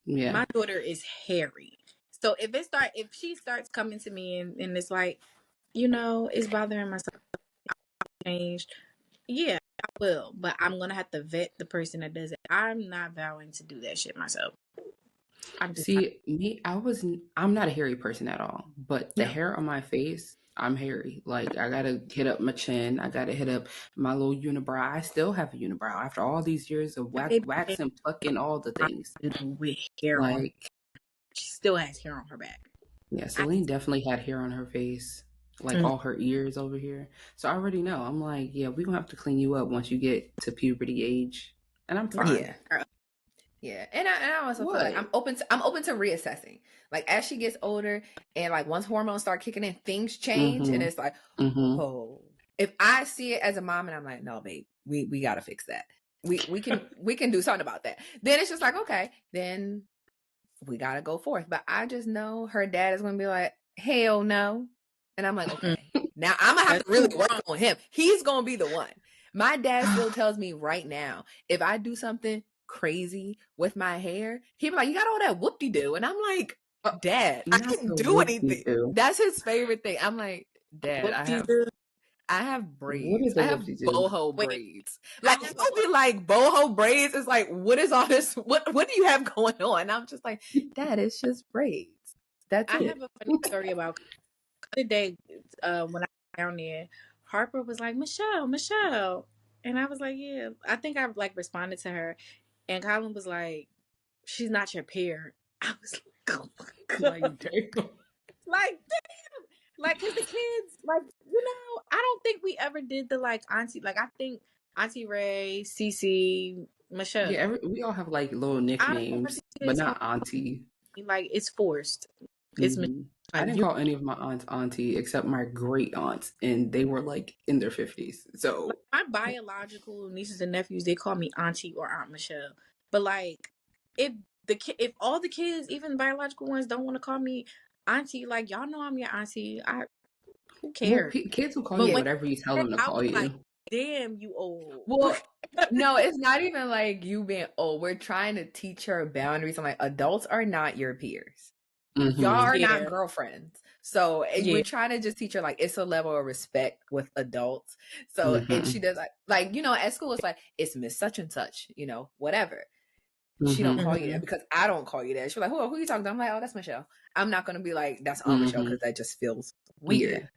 Yeah. My daughter is hairy. So if she starts coming to me and it's like, it's bothering myself, changed. Yeah, I will. But I'm gonna have to vet the person that does it. I'm not vowing to do that shit myself. I'm not a hairy person at all. But the hair on my face, I'm hairy. Like, I gotta hit up my chin. I gotta hit up my little unibrow. I still have a unibrow after all these years of wax and plucking all the things. With hair on. She still has hair on her back. Yeah, Celine definitely had hair on her face, like all her ears over here. So I already know. I'm like, yeah, we're gonna have to clean you up once you get to puberty age, and I'm fine. Yeah, and I also feel like I'm open to reassessing. Like, as she gets older, and like once hormones start kicking in, things change, and it's like, oh, if I see it as a mom, and I'm like, no, babe, we gotta fix that. We can do something about that. Then it's just like, okay, then we gotta go forth. But I just know her dad is gonna be like, hell no, and I'm like, okay, now I'm gonna have to really work on him. He's gonna be the one. My dad still tells me right now, if I do something crazy with my hair, he'd be like, you got all that whoop-de-doo, and I'm like, Dad, I can't do anything. That's his favorite thing. I'm like, Dad, I have braids. I have boho braids. Like, it's gonna be like boho braids. It's like, what is all this? What do you have going on? And I'm just like, Dad, it's just braids. That's it. I have a funny story about the other day when I was down there. Harper was like, Michelle. And I was like, yeah. I think I like responded to her. And Colin was like, she's not your peer. I was like, oh my God. Like, damn. Like, cause the kids, like, I don't think we ever did the like auntie. Like, I think Auntie Ray, Cece, Michelle. Yeah, we all have like little nicknames, but not auntie. Like, it's forced. It's I didn't call any of my aunts auntie except my great aunts, and they were like in their 50s. So my biological nieces and nephews, they call me Auntie or Aunt Michelle. But like, if all the kids, even biological ones, don't want to call me Auntie, like, y'all know I'm your auntie. Who cares? Well, kids will call you whatever you tell them to call you. Like, damn, you old. Well, no, it's not even like you being old. We're trying to teach her boundaries. I'm like, adults are not your peers. Y'all are not girlfriends. So we're trying to just teach her, like, it's a level of respect with adults. So and she does like at school it's like, it's Miss such and such, whatever. She don't call you that because I don't call you that. She's like, who are you talking to? I'm like, oh, that's Michelle. I'm not gonna be like, that's Aunt Michelle, because that just feels weird. Yeah.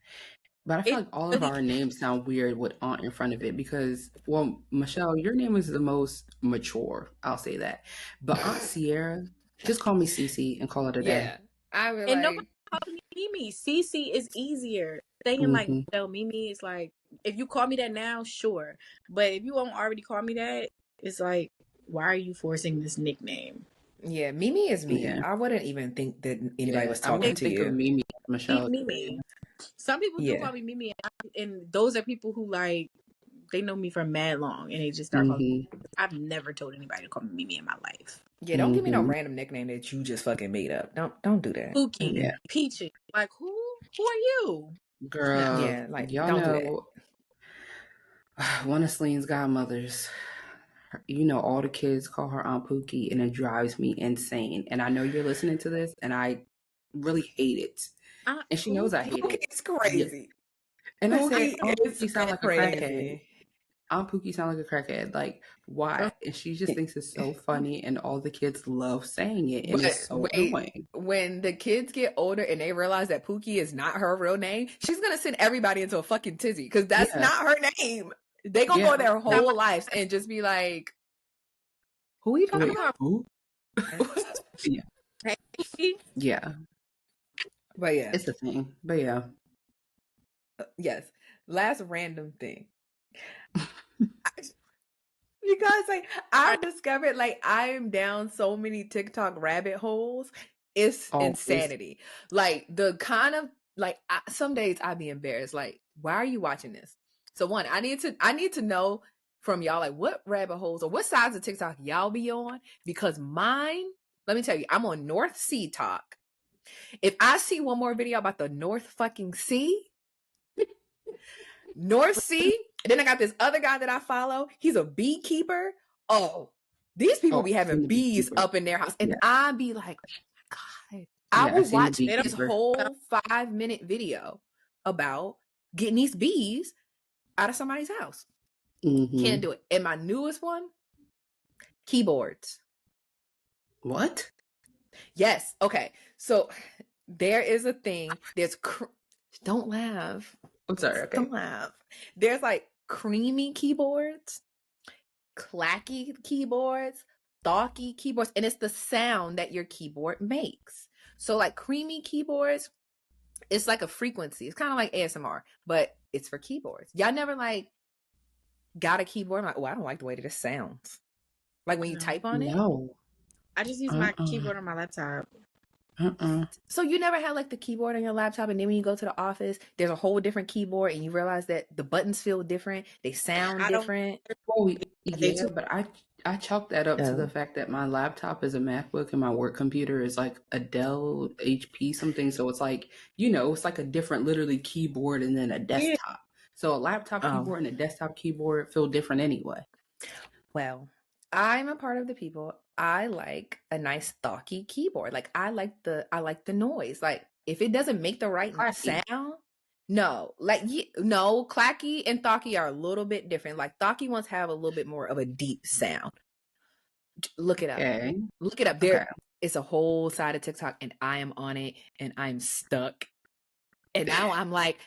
But I feel like all of our names sound weird with aunt in front of it because, well, Michelle, your name is the most mature. I'll say that. But Aunt Sierra, just call me Cece and call it a day. Yeah. I really and nobody calls me Mimi. Cece is easier. Saying like Michelle, Mimi is like, if you call me that now, sure. But if you won't already call me that, it's like, why are you forcing this nickname? Yeah, Mimi is me. Yeah. I wouldn't even think that anybody was talking to you. Of Mimi, Michelle. Mimi. Some people do call me Mimi, and those are people who like, they know me for mad long, and they just start calling me. I've never told anybody to call me Mimi in my life. Yeah, don't give me no random nickname that you just fucking made up. Don't do that. Pookie, Peachy, like who are you, girl? Yeah, like y'all don't know. One of Celine's godmothers. All the kids call her Aunt Pookie, and it drives me insane. And I know you're listening to this, and I really hate it. And she knows I hate it. It's crazy. And I said, Aunt Pookie sound like a crackhead. Aunt Pookie sound like a crackhead. Like, why? And she just thinks it's so funny, and all the kids love saying it. And it's so annoying. When the kids get older and they realize that Pookie is not her real name, she's gonna send everybody into a fucking tizzy because that's not her name. They gonna go their whole lives and just be like, "Who are you talking about?" Who? Yeah. But yeah, it's a thing. But yeah. Yes. Last random thing. Because like I've discovered, like, I am down so many TikTok rabbit holes. It's insanity. Like the kind of like some days I'd be embarrassed. Like, why are you watching this? So one, I need to know from y'all, like, what rabbit holes or what sides of TikTok y'all be on, because mine, let me tell you, I'm on North Sea Talk. If I see one more video about the North fucking Sea, North Sea, and then I got this other guy that I follow. He's a beekeeper. Oh, these people be having bees up in their house, and I be like, oh my God. I will watch this whole 5-minute video about getting these bees out of somebody's house. Can't do it. And my newest one, keyboards. What? Yes. Okay. So there is a thing. There's don't laugh. I'm sorry. Okay. Don't laugh. There's like creamy keyboards, clacky keyboards, thawky keyboards, and it's the sound that your keyboard makes. So like creamy keyboards, it's like a frequency. It's kind of like ASMR, but it's for keyboards. Y'all never like got a keyboard like, oh, I don't like the way that this sounds. Like when you type on it? No. I just use my keyboard on my laptop. So you never had like the keyboard on your laptop, and then when you go to the office, there's a whole different keyboard, and you realize that the buttons feel different, they sound different. Oh, yeah, but I chalk that up to the fact that my laptop is a MacBook and my work computer is like a Dell HP something. So it's like, it's like a different literally keyboard and then a desktop. So a laptop keyboard and a desktop keyboard feel different anyway. Well, I'm a part of the people. I like a nice thawky keyboard. Like I like the noise. Like if it doesn't make the right sound, no. Like no, clacky and thawky are a little bit different. Like thawky ones have a little bit more of a deep sound. Look it up. Okay. Look it up. There it's a whole side of TikTok, and I am on it, and I'm stuck. And now I'm like,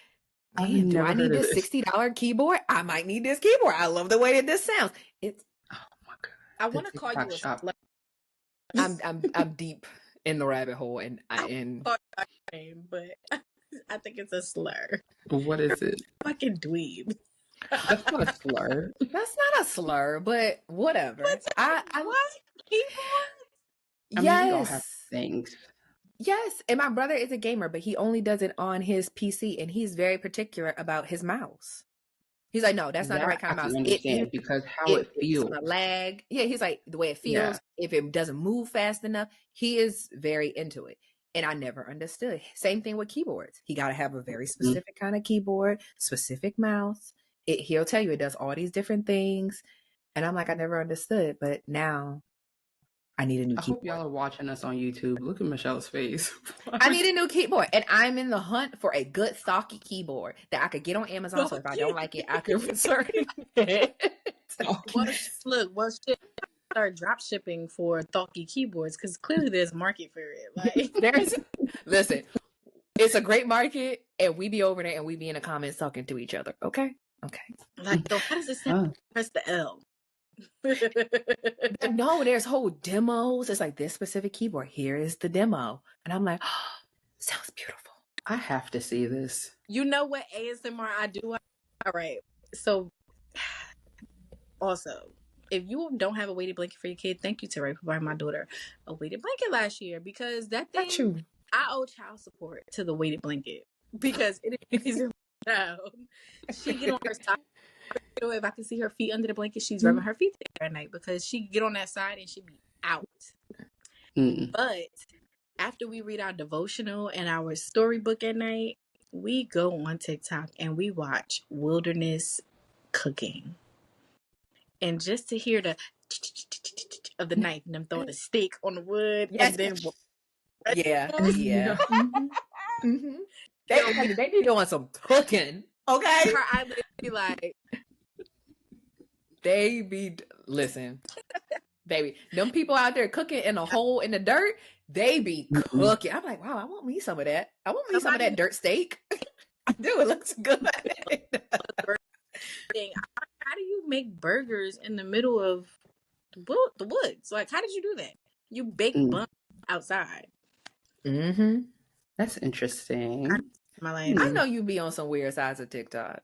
man, do I need this $60 keyboard? I might need this keyboard. I love the way that this sounds. It's I want to call you a slur. I'm deep in the rabbit hole, and but I think it's a slur. What is it? Fucking dweeb. That's not a slur. That's not a slur, but whatever. I keyboard. Yes. We all have things. Yes, and my brother is a gamer, but he only does it on his PC, and he's very particular about his mouse. He's like, no, that's not the right kind of mouse. Understand because how it feels. It's lag. Yeah, he's like, the way it feels, if it doesn't move fast enough, he is very into it. And I never understood. Same thing with keyboards. He got to have a very specific kind of keyboard, specific mouse. He'll tell you it does all these different things. And I'm like, I never understood. But now I need a new keyboard. I hope y'all are watching us on YouTube. Look at Michelle's face. I need a new keyboard, and I'm in the hunt for a good stocky keyboard that I could get on Amazon. So if I don't like it, I can return it. Start drop shipping for thawky keyboards because clearly there's a market for it. Like listen, it's a great market, and we be over there and we be in the comments talking to each other. Okay. Like, how does it sound? Press the L. No, there's whole demos. It's like this specific keyboard. Here is the demo, and I'm like, oh, sounds beautiful. I have to see this. You know what ASMR I do? All right. So, also, if you don't have a weighted blanket for your kid, thank you, Tarré, for buying my daughter a weighted blanket last year, because that thing, I owe child support to the weighted blanket because it is down. She get on her side. If I can see her feet under the blanket, she's rubbing her feet there at night because she get on that side and she be out. But after we read our devotional and our storybook at night, we go on TikTok and we watch wilderness cooking. And just to hear the of the knife and them throwing a steak on the wood, and then they be doing some cooking, okay? Her eyelids be like. They be listen, baby. Them people out there cooking in a hole in the dirt, they be cooking. I'm like, wow, I want me some of that. I want me some of that dirt steak. I do. It looks good. How do you make burgers in the middle of the woods? Like, how did you do that? You bake buns outside. That's interesting. I know you be on some weird sides of TikTok.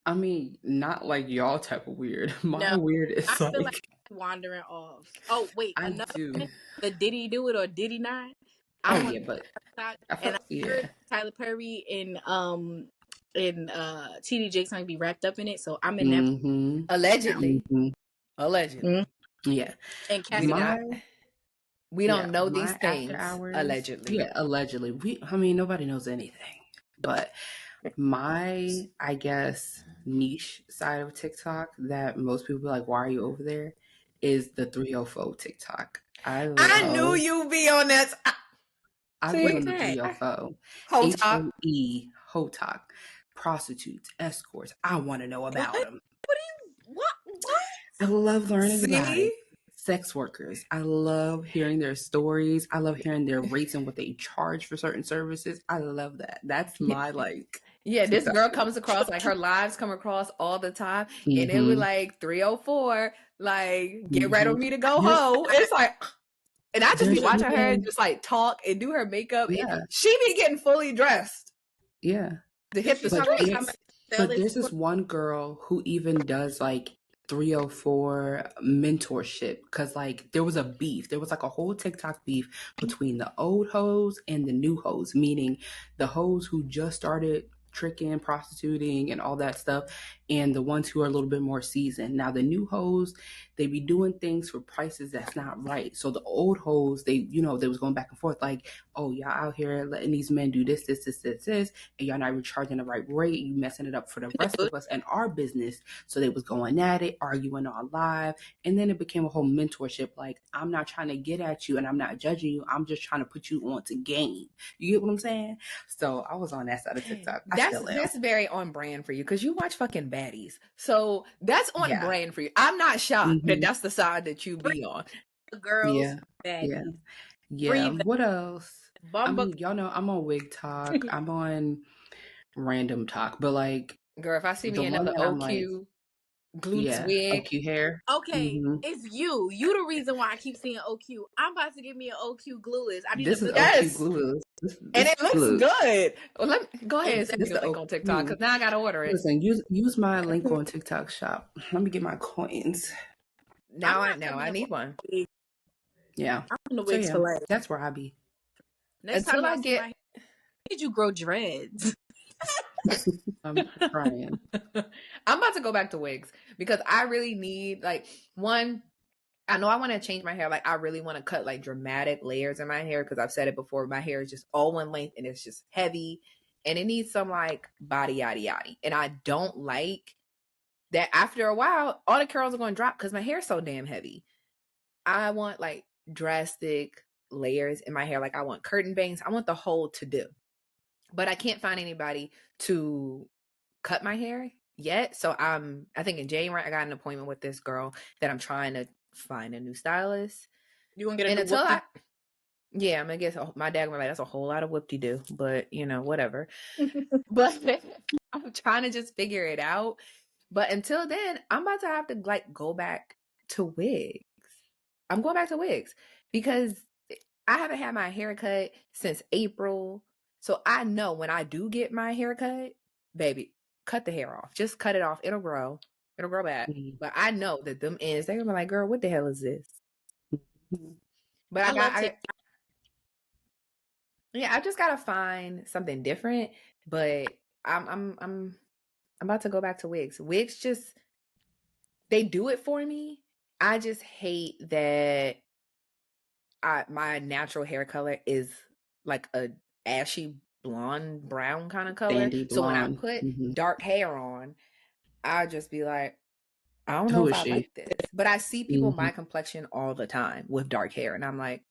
I mean, not like y'all type of weird. My weird is I feel like wandering off. Oh wait, the did he do it or did he not? I heard Tyler Perry in and TD Jakes might be wrapped up in it. So I'm in that. Allegedly. Allegedly. Yeah. And Cassie, we don't know these things. After hours, allegedly. Yeah, allegedly. Nobody knows anything. But my, I guess, niche side of TikTok that most people be like, why are you over there? Is the 304 TikTok. I knew you'd be on that. I be on the 304. HOE, HOTOC, prostitutes, escorts. I want to know about them. What? I love learning about it. Sex workers. I love hearing their stories. I love hearing their rates and what they charge for certain services. I love that. That's my this girl comes across, like, her lives come across all the time, and it was like 304, like, get ready for me to go home. It's like, and I just be watching her just like talk and do her makeup. Yeah. And she be getting fully dressed. Yeah. To hit the streets. But there's this one girl who even does like 304 mentorship, because like there was a beef. There was like a whole TikTok beef between the old hoes and the new hoes, meaning the hoes who just started tricking, prostituting, and all that stuff, and the ones who are a little bit more seasoned. Now the new hoes, they be doing things for prices that's not right. So the old hoes, they was going back and forth like, oh, y'all out here letting these men do this, and y'all not recharging the right rate. You messing it up for the rest of us and our business. So they was going at it, arguing on live, and then it became a whole mentorship. Like, I'm not trying to get at you and I'm not judging you. I'm just trying to put you on to game. You get what I'm saying? So I was on that side of TikTok. That's very on brand for you, because you watch fucking baddies. So that's on brand for you. I'm not shocked that that's the side that you be on. Girls, baddies. Yeah. What else? Y'all know I'm on Wig Talk. I'm on Random Talk. But like, girl, if I see me another OQ glutes wig, OQ hair. Okay, it's you. You the reason why I keep seeing OQ. I'm about to get me an OQ glueless. I need this is OQ glueless. And it looks good. Well, go ahead and send me the link on TikTok, because now I gotta order it. Listen, use my link on TikTok shop. Let me get my coins. Now I need one. Yeah. I'm on the wigs for life. That's where I be. Next time I get, did you grow dreads? I'm trying. I'm about to go back to wigs, because I really need, like, one, I know I want to change my hair. Like, I really want to cut like dramatic layers in my hair, because I've said it before. My hair is just all one length and it's just heavy, and it needs some like body yaddy yaddy. And I don't like that after a while, all the curls are going to drop because my hair is so damn heavy. I want like drastic layers in my hair. Like, I want curtain bangs. I want the whole to do. But I can't find anybody to cut my hair yet. So I think in January I got an appointment with this girl that I'm trying to find a new stylist. You want to get a new yeah, I'm gonna guess my dad gonna be like, that's a whole lot of whoop-de-doo, but whatever. But I'm trying to just figure it out. But until then, I'm about to have to like go back to wigs. I'm going back to wigs because I haven't had my hair cut since April. So I know when I do get my hair cut, baby, cut the hair off. Just cut it off. It'll grow. It'll grow back. But I know that them ends, they're gonna be like, girl, what the hell is this? But I just gotta find something different. But I'm about to go back to wigs. Wigs just, they do it for me. I just hate that my natural hair color is like a ashy blonde brown kind of color. So when I put dark hair on, I just be like, I don't know if I like this. But I see people my complexion all the time with dark hair, and I'm like,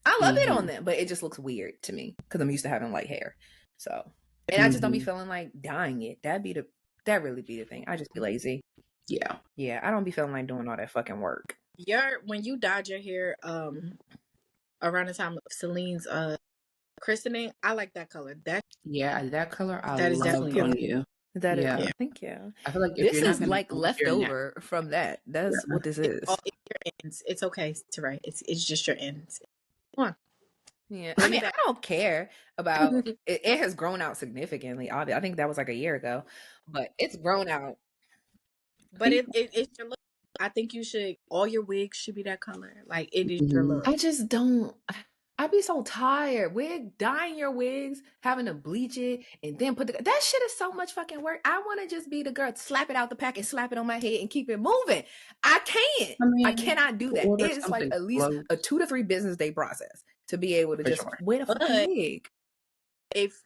I love it on them, but it just looks weird to me because I'm used to having light hair. So, and I just don't be feeling like dyeing it. That really be the thing. I just be lazy. Yeah, I don't be feeling like doing all that fucking work. When you dyed your hair around the time of Celine's christening, I like that color. That color I love on you. That is, thank you. I feel like if this is like leftover from that. That's what this is. Your ends. It's okay, Tarré. It's just your ends. Come on. Yeah, I mean, I don't care about it. It has grown out significantly. I think that was like a year ago, but it's grown out. But it's your look. I think you should. All your wigs should be that color. Like, it is your look. I I'd be so tired. Dyeing your wigs, having to bleach it, and then that shit is so much fucking work. I want to just be the girl, slap it out the pack and slap it on my head and keep it moving. I can't. I cannot do that. It's like at least a 2 to 3 business day process to be able to just wear a fucking wig. If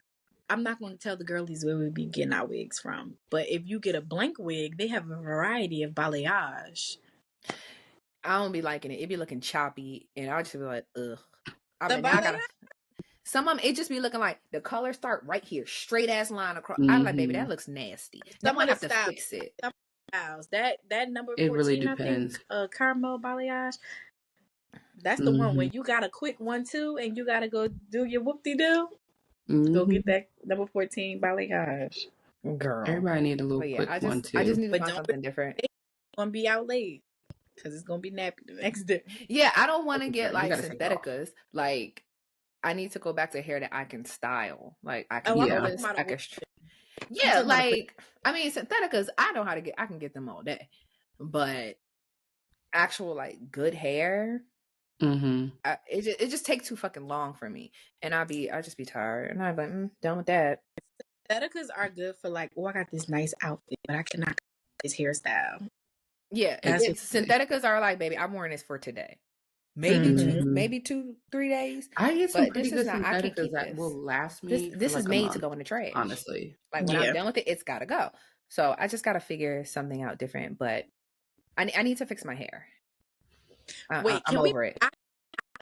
I'm not going to tell the girlies where we be getting our wigs from, but if you get a blank wig, they have a variety of balayage. I don't be liking it. It be looking choppy, and I'll just be like, ugh. Some of them, it just be looking like the colors start right here, straight ass line across. I'm like, baby, that looks nasty. Some of have to fix it. Styles. That number 14, it really depends. I think, caramel balayage. That's the one when you got a quick 1-2 and you gotta go do your whoop-de-doo. Go get that number 14 balayage. Girl, everybody need a little quick one too. I just need to find something different. It's gonna be out late because it's gonna be nappy the next day. Yeah, I don't want to get like syntheticas. Like, I need to go back to hair that I can style. Like, I can yeah, like, I mean, syntheticas, I know how to get. I can get them all day, but actual like good hair, it just takes too fucking long for me, and I just be tired, and I'm like, done with that. Syntheticas are good for like, I got this nice outfit, but I cannot this hairstyle. Yeah, syntheticas are like, baby, I'm wearing this for today. Maybe 2-3 days. I get some pretty good syntheticas that will last me. This is made to go in the trash. Honestly, like when I'm done with it, it's got to go. So I just got to figure something out different. But I need to fix my hair. Wait, I'm over it. I have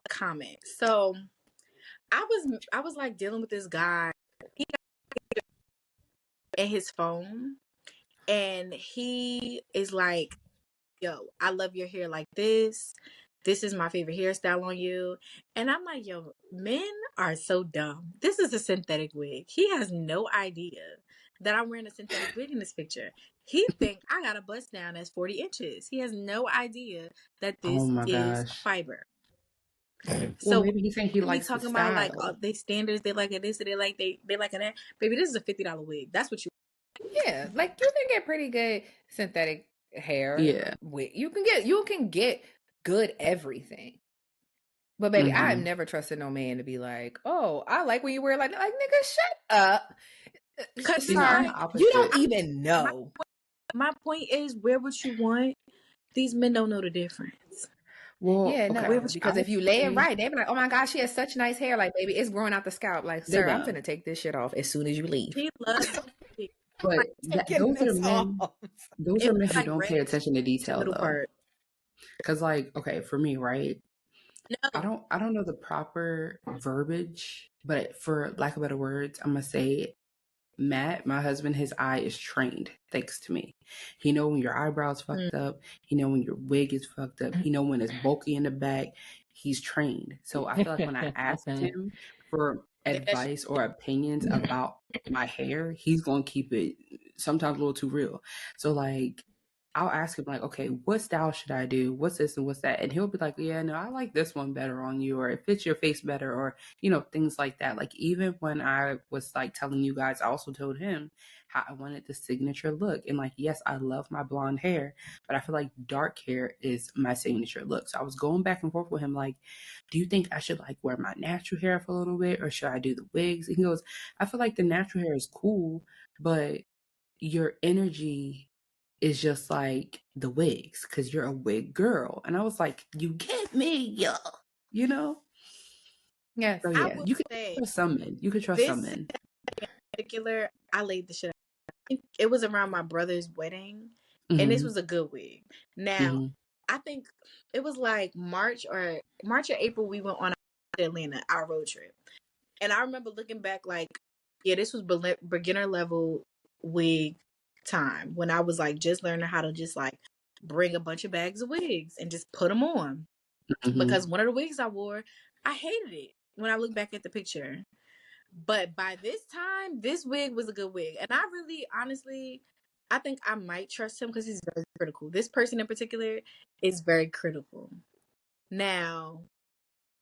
a comment. So I was like dealing with this guy. He got at his phone, and he is like, "Yo, I love your hair like this. This is my favorite hairstyle on you." And I'm like, yo, men are so dumb. This is a synthetic wig. He has no idea that I'm wearing a synthetic wig in this picture. He think I got a bust down that's 40 inches. He has no idea that this is fiber. So maybe he think he likes talking about like they standards, they like this, they like that. Baby, this is a $50 wig. That's what you. Yeah, like you can get pretty good synthetic hair. Yeah, you can get good everything. But baby, I have never trusted no man to be like, oh, I like when you wear like nigga, shut up. Because you don't even know. My point is, where would you want? These men don't know the difference. Well, yeah, no, because if you lay it right, they be like, oh my gosh, she has such nice hair. Like, baby, it's growing out the scalp. Like, sir, I'm gonna take this shit off as soon as you leave. He loves but those are men who don't pay attention to detail though. Because like, okay, for me, right? No. I don't know the proper verbiage, but for lack of better words, I'm gonna say Matt, my husband, his eye is trained thanks to me. He know when your eyebrows fucked up. He know when your wig is fucked up. He know when it's bulky in the back. He's trained. So I feel like when I asked him for advice or opinions about my hair, he's gonna keep it sometimes a little too real. So like, I'll ask him like, okay, what style should I do? What's this and what's that? And he'll be like, yeah, no, I like this one better on you, or it fits your face better, or, you know, things like that. Like even when I was like telling you guys, I also told him how I wanted the signature look. And like, yes, I love my blonde hair, but I feel like dark hair is my signature look. So I was going back and forth with him like, do you think I should like wear my natural hair for a little bit, or should I do the wigs? And he goes, I feel like the natural hair is cool, but your energy is just like the wigs because you're a wig girl. And I was like, you get me, yo, you know? Yeah. So yeah, you could trust some men. You could trust some men. In particular, I laid the shit out. I think it was around my brother's wedding, and this was a good wig. Now, I think it was like March or April, we went on Atlanta, our road trip. And I remember looking back like, yeah, this was beginner level wig time when I was like just learning how to just like bring a bunch of bags of wigs and just put them on. Because one of the wigs I wore, I hated it when I look back at the picture. But by this time, this wig was a good wig. And I really, honestly, I think I might trust him because he's very critical. This person in particular is very critical. Now,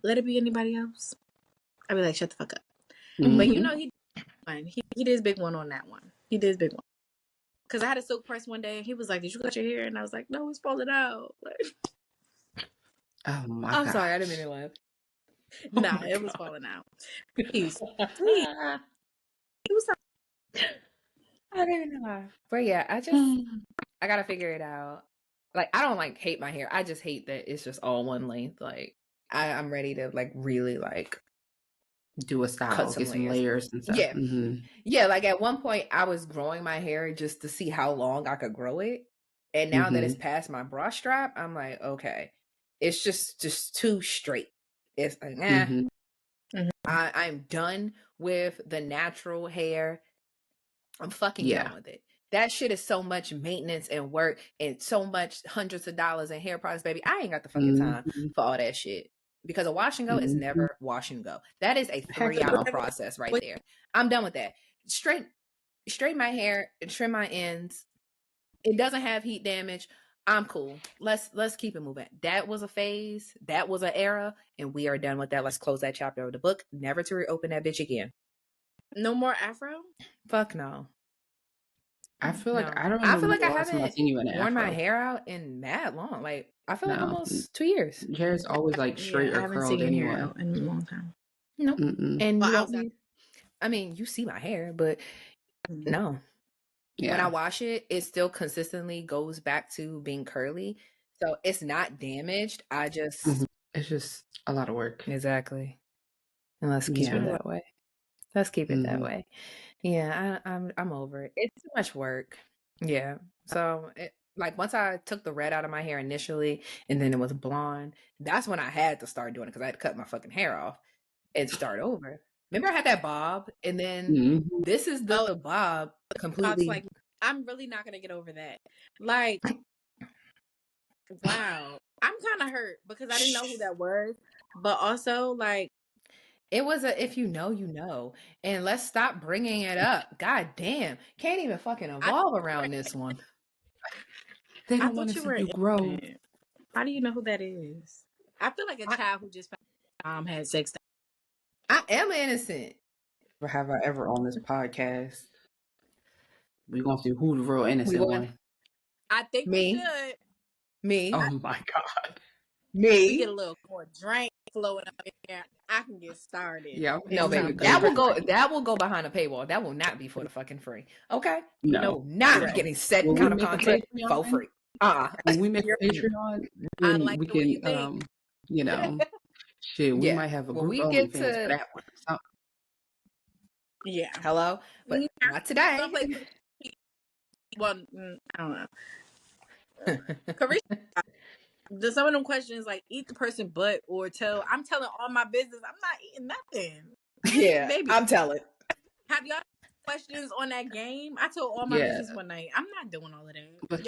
let it be anybody else, I'd be like, shut the fuck up. But you know, he did his big one on that one. He did his big one. Because I had a silk press one day and he was like, did you cut your hair? And I was like, no, it's falling out. Like, oh my God. I'm sorry, I didn't mean to laugh. Nah, it was falling out. Please. It was I don't even know why. But yeah, I gotta figure it out. Like, I don't like hate my hair. I just hate that it's just all one length. Like, I'm ready to like really like do a style, get some layers and stuff. Yeah. Yeah, like at one point I was growing my hair just to see how long I could grow it. And now that it's past my bra strap, I'm like, okay. It's just too straight. It's like, I'm done with the natural hair. I'm fucking done with it. That shit is so much maintenance and work and so much hundreds of dollars in hair products, baby. I ain't got the fucking time for all that shit. Because a wash and go is never wash and go. That is a 3-hour process right there. I'm done with that. Straighten my hair and trim my ends. It doesn't have heat damage. I'm cool. Let's keep it moving. That was a phase. That was an era, and we are done with that. Let's close that chapter of the book. Never to reopen that bitch again. No more afro? Fuck no. I feel like I haven't worn my hair out in mad long. Like I feel like almost 2 years. Your hair is always like straight or curled anyway. Hair out in a long time. No, and I mean, you see my hair, but no. Yeah. When I wash it, it still consistently goes back to being curly, so it's not damaged. I just it's just a lot of work. Exactly, and let's keep it that way. Let's keep it that way. Yeah, I'm over it. It's too much work. Yeah. So like once I took the red out of my hair initially, and then it was blonde, that's when I had to start doing it because I had to cut my fucking hair off and start over. Remember I had that bob, and then this is the bob completely. Like, I'm really not gonna get over that. Like, wow, I'm kind of hurt because I didn't know who that was, but also like. It was if you know, you know. And let's stop bringing it up. God damn. Can't even fucking evolve around this one. They don't want to see you grow. How do you know who that is? I feel like a child who just had sex. I am innocent. Or have I ever on this podcast? We're going to see who the real innocent one. I think we should. Me. Oh my God. Me. We get a little more drink flowing up in here. I can get started. Yeah. No, baby. That will go behind a paywall. That will not be for the fucking free. Okay? No. Not getting set kind of content for free. When we make a Patreon, then we can you know, shit, we might have a group of fans for that one. Yeah. Hello? But not today. Well, I don't know. Some of them questions like eat the person butt or I'm telling all my business. I'm not eating nothing. Yeah, baby. I'm telling. Have y'all questions on that game? I told all my business one night. I'm not doing all of that. But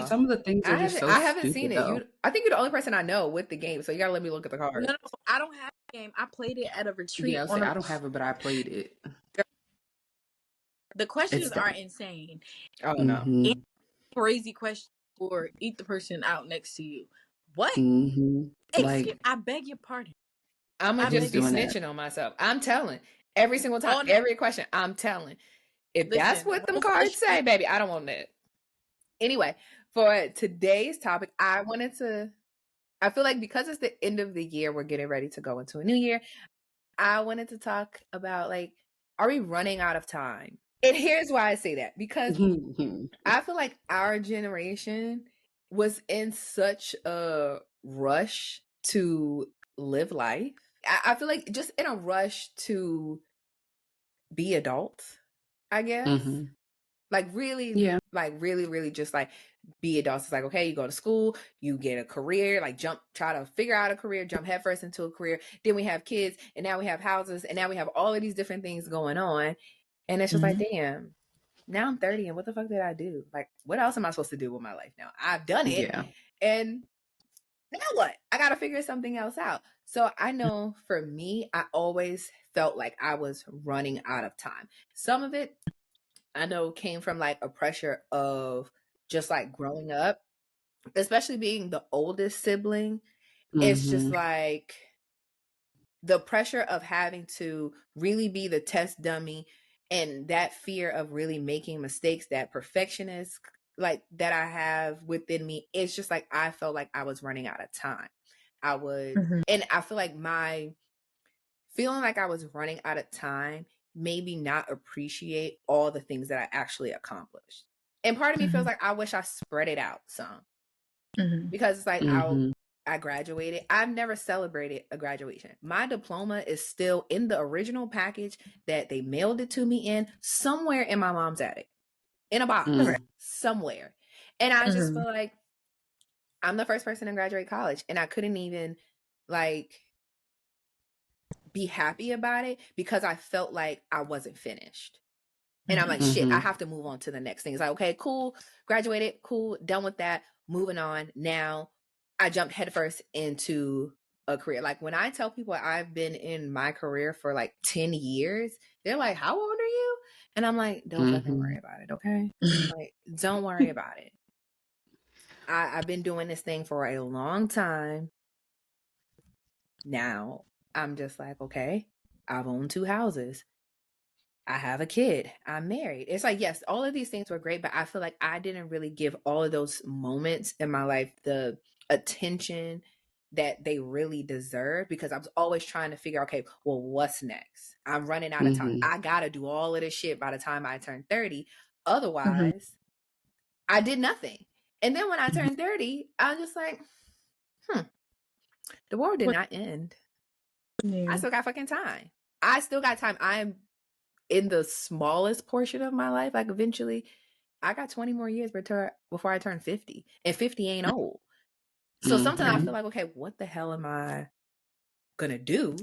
some of the things are just so I haven't seen it. Though. I think you're the only person I know with the game, so you gotta let me look at the cards. No, I don't have the game. I played it at a retreat. Yeah, I don't have it, but I played it. The questions are insane. Oh no. Crazy question or eat the person out next to you. What? Like, I beg your pardon. I'm gonna just be snitching on myself. I'm telling every single time, every question. I'm telling. If that's what them cards say, baby, I don't want that. Anyway, for today's topic, I feel like because it's the end of the year, we're getting ready to go into a new year. I wanted to talk about like, are we running out of time? And here's why I say that, because I feel like our generation was in such a rush to live life. I feel like just in a rush to be adults, I guess. Like really, like really just like be adults. It's like, okay, you go to school, you get a career, like try to figure out a career, jump headfirst into a career. Then we have kids, and now we have houses, and now we have all of these different things going on. And it's just like, damn, now I'm 30, and what the fuck did I do? Like, what else am I supposed to do with my life now? I've done it. Yeah. And now what? I got to figure something else out. So I know for me, I always felt like I was running out of time. Some of it I know came from like a pressure of just like growing up, especially being the oldest sibling. It's just like the pressure of having to really be the test dummy, and that fear of really making mistakes, that perfectionist like that I have within me. It's just like I felt like I was running out of time. I would and I feel like my feeling like I was running out of time made me not appreciate all the things that I actually accomplished. And part of me feels like I wish I spread it out some. Because it's like I graduated. I've never celebrated a graduation. My diploma is still in the original package that they mailed it to me in, somewhere in my mom's attic, in a box somewhere. And I just feel like I'm the first person to graduate college, and I couldn't even like be happy about it because I felt like I wasn't finished. And I'm like, shit, I have to move on to the next thing. It's like, okay, cool, graduated, cool, done with that, moving on. Now I jumped headfirst into a career. Like when I tell people I've been in my career for like 10 years, they're like, how old are you? And I'm like, don't fucking worry about it, okay? Like, don't worry about it. I've been doing this thing for a long time. Now I'm just like, okay, I've owned 2 houses. I have a kid. I'm married. It's like, yes, all of these things were great, but I feel like I didn't really give all of those moments in my life the attention that they really deserve because I was always trying to figure, okay, well, what's next? I'm running out of time. I got to do all of this shit by the time I turn 30. Otherwise, I did nothing. And then when I turned 30, I was just like, the world did not end. I still got fucking time. I still got time. I'm in the smallest portion of my life. Like eventually I got 20 more years before I turn 50, and 50 ain't old. So sometimes I feel like, okay, what the hell am I gonna do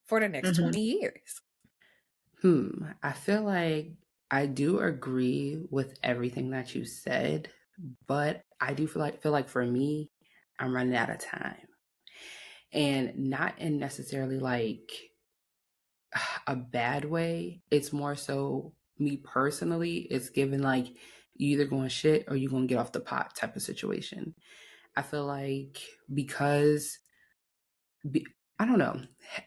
for the next 20 years? I feel like I do agree with everything that you said, but I do feel like for me, I'm running out of time. And not in necessarily like a bad way. It's more so me personally, it's given like you either going shit or you gonna get off the pot type of situation. I feel like because I don't know.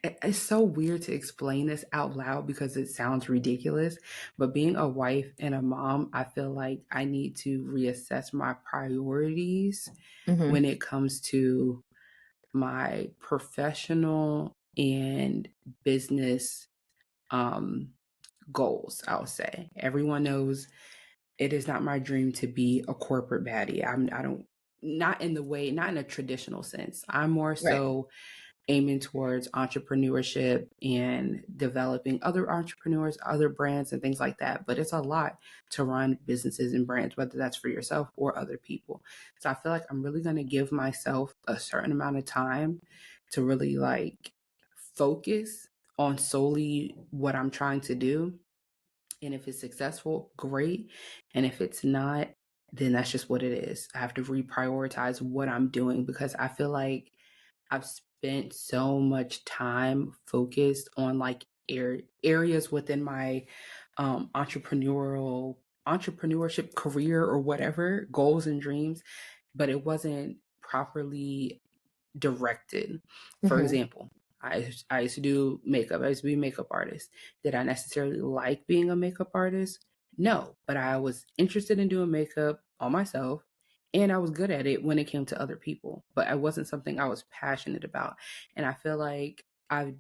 It's so weird to explain this out loud because it sounds ridiculous. But being a wife and a mom, I feel like I need to reassess my priorities when it comes to my professional and business goals, I'll say. Everyone knows it is not my dream to be a corporate baddie. Not in a traditional sense. I'm more so aiming towards entrepreneurship and developing other entrepreneurs, other brands and things like that. But it's a lot to run businesses and brands, whether that's for yourself or other people. So I feel like I'm really going to give myself a certain amount of time to really like focus on solely what I'm trying to do. And if it's successful, great. And if it's not, then that's just what it is. I have to reprioritize what I'm doing because I feel like I've spent so much time focused on like areas within my entrepreneurship career or whatever, goals and dreams, but it wasn't properly directed. For example, I used to do makeup. I used to be a makeup artist. Did I necessarily like being a makeup artist? No, but I was interested in doing makeup on myself and I was good at it when it came to other people, but it wasn't something I was passionate about. And I feel like I've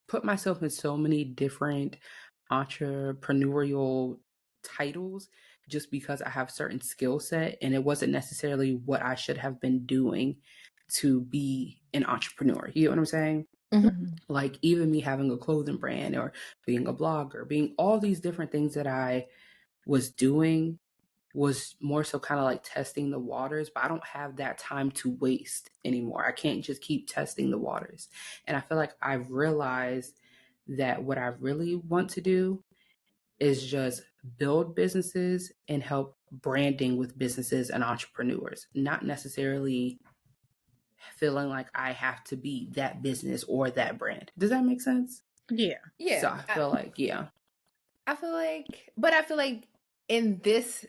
put myself in so many different entrepreneurial titles just because I have certain skill set and it wasn't necessarily what I should have been doing to be an entrepreneur. You know what I'm saying? Like even me having a clothing brand or being a blogger, being all these different things that I was doing was more so kind of like testing the waters, but I don't have that time to waste anymore. I can't just keep testing the waters. And I feel like I've realized that what I really want to do is just build businesses and help branding with businesses and entrepreneurs, not necessarily feeling like I have to be that business or that brand. Does that make sense? Yeah. Yeah. So I feel like, I feel like in this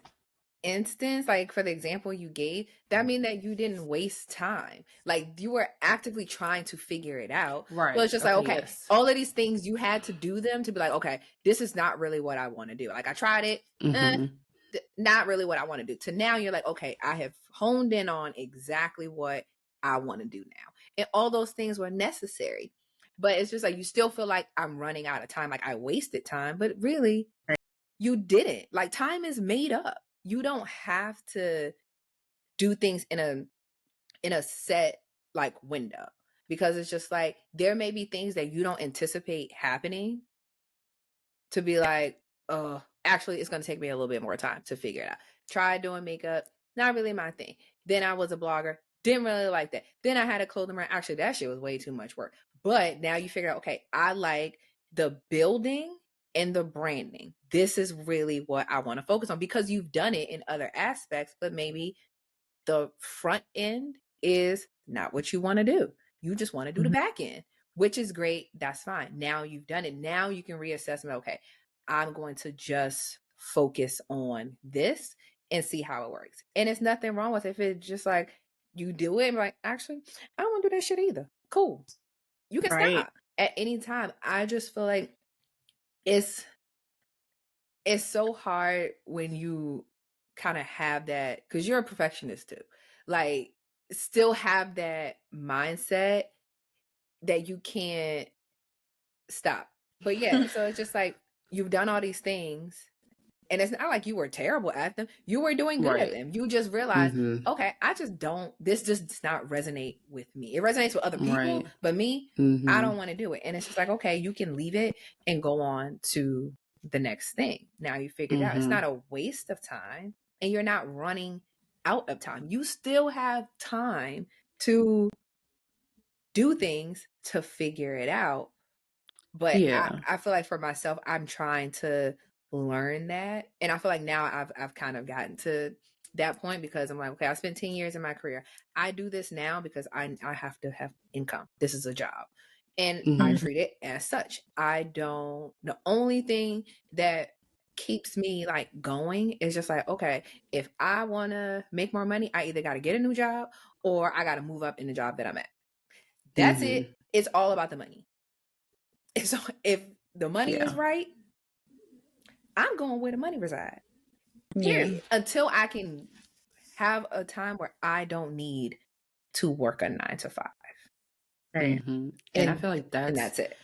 instance, like for the example you gave, that mean that you didn't waste time. Like you were actively trying to figure it out. right. So it's just like, okay, yes. all of these things you had to do them to be like, okay, this is not really what I want to do. Like I tried it, not really what I want to do. To now you're like, okay, I have honed in on exactly what I want to do now. And all those things were necessary. But it's just like you still feel like I'm running out of time, like I wasted time, but really you didn't. Like time is made up. You don't have to do things in a set like window, because it's just like there may be things that you don't anticipate happening to be like, oh, actually it's going to take me a little bit more time to figure it out. Try doing makeup, not really my thing. Then I was a blogger, didn't really like that. Then I had a clothing brand. Actually, that shit was way too much work. But now you figure out, okay, I like the building and the branding. This is really what I want to focus on, because you've done it in other aspects, but maybe the front end is not what you want to do. You just want to do the back end, which is great. That's fine. Now you've done it. Now you can reassess. Okay, I'm going to just focus on this and see how it works. And it's nothing wrong with it if it's just like you do it and like, actually, I don't want to do that shit either. Cool. You can stop at any time. I just feel like it's so hard when you kind of have that, because you're a perfectionist too, like still have that mindset that you can't stop. But yeah, so it's just like you've done all these things and it's not like you were terrible at them. You were doing good at them. You just realized, okay, I just don't, this just does not resonate with me. It resonates with other people, but me, I don't want to do it. And it's just like, okay, you can leave it and go on to the next thing. Now you figured out it's not a waste of time and you're not running out of time. You still have time to do things to figure it out. But I feel like for myself, I'm trying to learn that. And I feel like now I've kind of gotten to that point, because I'm like, okay, I spent 10 years in my career. I do this now because I have to have income. This is a job. And I treat it as such. The only thing that keeps me like going is just like, okay, if I want to make more money, I either got to get a new job or I got to move up in the job that I'm at. That's it. It's all about the money. So if the money is right, I'm going where the money resides. Period. Until I can have a time where I don't need to work a 9 to 5. Right. And I feel like that's it.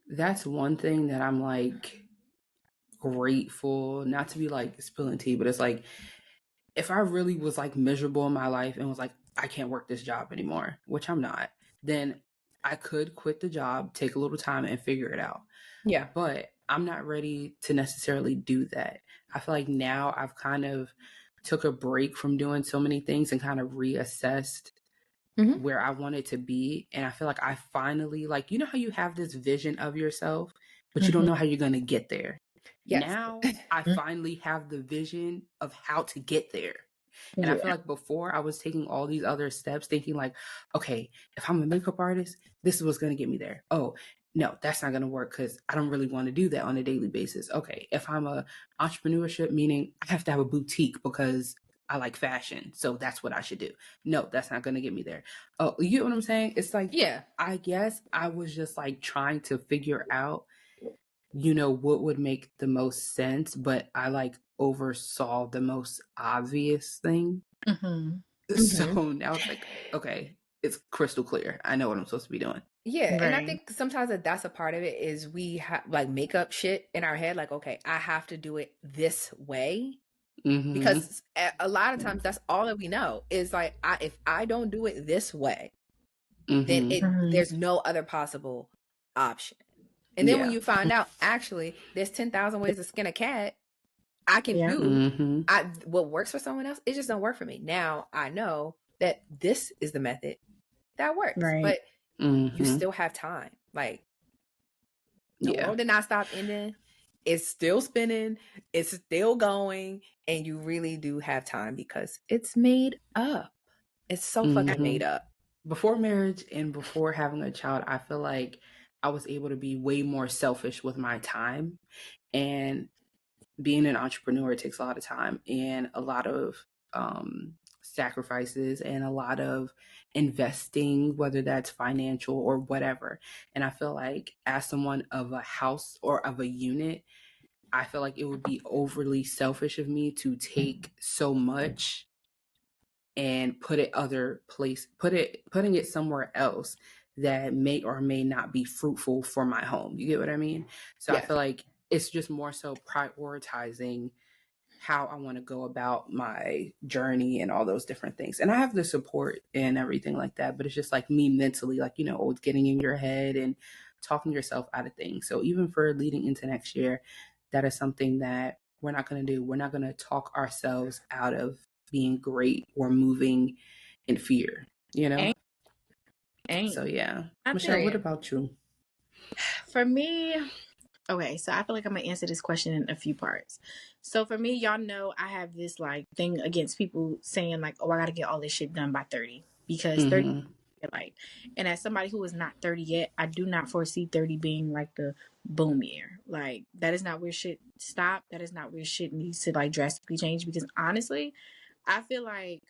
That's one thing that I'm like grateful, not to be like spilling tea, but it's like if I really was like miserable in my life and was like, I can't work this job anymore, which I'm not, then I could quit the job, take a little time and figure it out. Yeah. But I'm not ready to necessarily do that. I feel like now I've kind of took a break from doing so many things and kind of reassessed where I wanted to be. And I feel like I finally, like, you know how you have this vision of yourself, but you don't know how you're going to get there. Yes. Now I finally have the vision of how to get there. And I feel like before I was taking all these other steps thinking like, okay, if I'm a makeup artist, this is what's going to get me there. Oh, no, that's not going to work because I don't really want to do that on a daily basis. Okay, if I'm a entrepreneurship, meaning I have to have a boutique because I like fashion, so that's what I should do. No, that's not going to get me there. Oh, you know what I'm saying? It's like, yeah, I guess I was just like trying to figure out, you know, what would make the most sense, but I like oversaw the most obvious thing. So now it's like, okay, it's crystal clear. I know what I'm supposed to be doing. Yeah, right. And I think sometimes that's a part of it is we have like make up shit in our head, like, okay, I have to do it this way. Because a lot of times that's all that we know is like, if I don't do it this way, then there's no other possible option. And then when you find out, actually, there's 10,000 ways to skin a cat, I can do what works for someone else. It just don't work for me. Now I know that this is the method that works, but you still have time. Like the world did not stop ending. It's still spinning. It's still going. And you really do have time because it's made up. It's so fucking made up. Before marriage and before having a child, I feel like I was able to be way more selfish with my time. And being an entrepreneur, it takes a lot of time and a lot of sacrifices and a lot of investing, whether that's financial or whatever. And I feel like as someone of a house or of a unit, I feel like it would be overly selfish of me to take so much and putting it somewhere else that may or may not be fruitful for my home. You get what I mean? So I feel like it's just more so prioritizing how I want to go about my journey and all those different things. And I have the support and everything like that, but it's just like me mentally, like, it's getting in your head and talking yourself out of things. So even for leading into next year, that is something that we're not going to do. We're not going to talk ourselves out of being great or moving in fear, Ain't. So yeah. Michelle, what about you? For me, okay, so I feel like I'm gonna answer this question in a few parts. So for me, y'all know I have this like thing against people saying like, "Oh, I gotta get all this shit done by 30," because 30 like, and as somebody who is not 30 yet, I do not foresee 30 being like the boom year. Like that is not where shit stop. That is not where shit needs to like drastically change. Because honestly, I feel like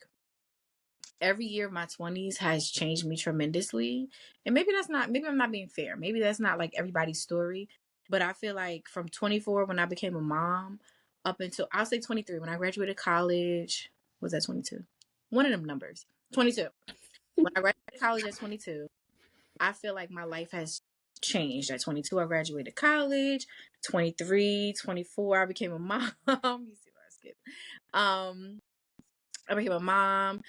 every year of my 20s has changed me tremendously. And maybe I'm not being fair. Maybe that's not like everybody's story. But I feel like from 24 when I became a mom up until I'll say 23 when I graduated college, was that 22? One of them numbers. 22. When I graduated college at 22, I feel like my life has changed. At 22, I graduated college. 23, 24, I became a mom. You see what I skipped. I became a mom.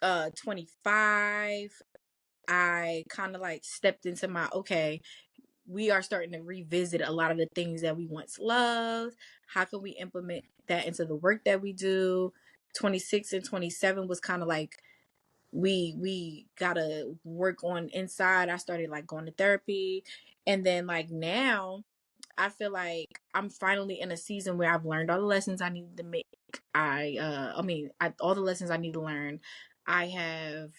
25, I kind of like stepped into my, okay, we are starting to revisit a lot of the things that we once loved. How can we implement that into the work that we do? 26 and 27 was kind of like we gotta work on inside. I started like going to therapy, and then like now I feel like I'm finally in a season where I've learned all the lessons I needed to make. All the lessons I need to learn. I have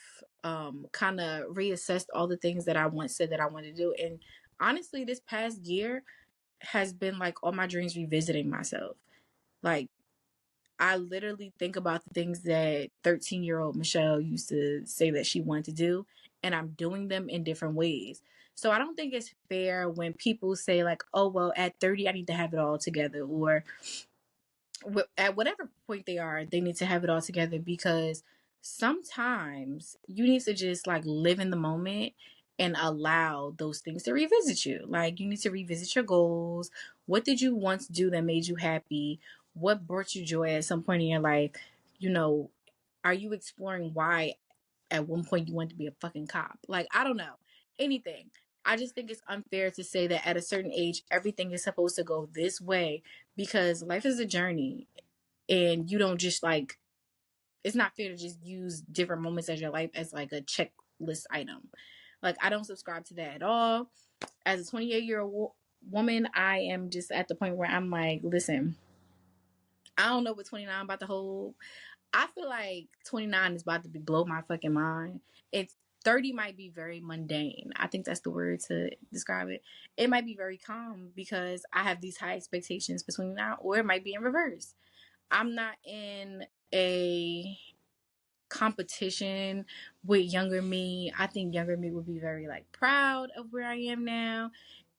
kind of reassessed all the things that I once said that I wanted to do, and honestly, this past year has been like all my dreams revisiting myself. Like I literally think about the things that 13-year-old Michelle used to say that she wanted to do, and I'm doing them in different ways. So I don't think it's fair when people say like, "Oh, well, at 30 I need to have it all together," or at whatever point they are, they need to have it all together, because sometimes you need to just like live in the moment and allow those things to revisit you. Like you need to revisit your goals. What did you once do that made you happy? What brought you joy at some point in your life? You know, are you exploring why at one point you wanted to be a fucking cop? Like, I don't know. Anything. I just think it's unfair to say that at a certain age, everything is supposed to go this way, because life is a journey and you don't just like, it's not fair to just use different moments as your life as like a checklist item. Like, I don't subscribe to that at all. As a 28-year-old woman, I am just at the point where I'm like, listen, I don't know what 29 about to hold. I feel like 29 is about to blow my fucking mind. It's 30 might be very mundane. I think that's the word to describe it. It might be very calm because I have these high expectations between now, or it might be in reverse. I'm not in a competition with younger me. I think younger me would be very like proud of where I am now.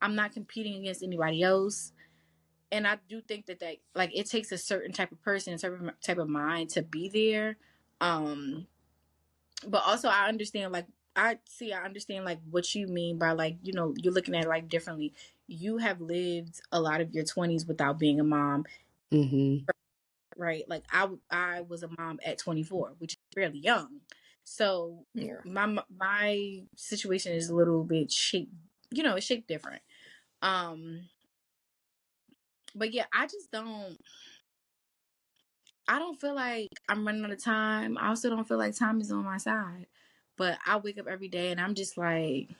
I'm not competing against anybody else. And I do think that like it takes a certain type of person, a certain type of mind to be there. But also I understand like I understand like what you mean by like, you're looking at it like differently. You have lived a lot of your 20s without being a mom. Right? Like I was a mom at 24, which is fairly young. So my situation is a little bit shaped, it's shaped different. But yeah, I don't feel like I'm running out of time. I also don't feel like time is on my side. But I wake up every day and I'm just like,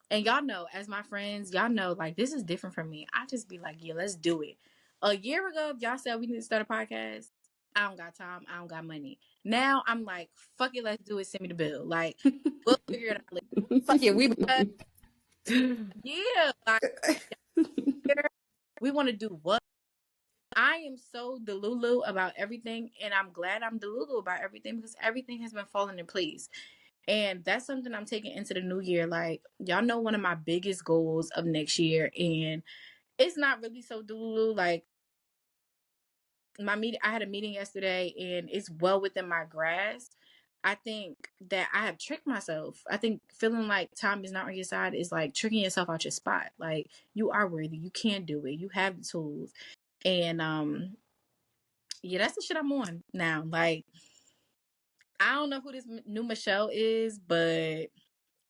and y'all know, as my friends, y'all know, like, this is different from me. I just be like, yeah, let's do it. A year ago, if y'all said we need to start a podcast, I don't got time. I don't got money. Now I'm like, fuck it, let's do it. Send me the bill. Like, we'll figure it out later. Fuck it, yeah, like, we want to do what? I am so delulu about everything, and I'm glad I'm delulu about everything because everything has been falling in place. And that's something I'm taking into the new year. Like, y'all know one of my biggest goals of next year, and it's not really so delulu. Like, I had a meeting yesterday, and it's well within my grasp. I think that I have tricked myself. I think feeling like time is not on your side is like tricking yourself out your spot. Like, you are worthy. You can do it. You have the tools. And yeah, that's the shit I'm on now. Like, I don't know who this new Michelle is, but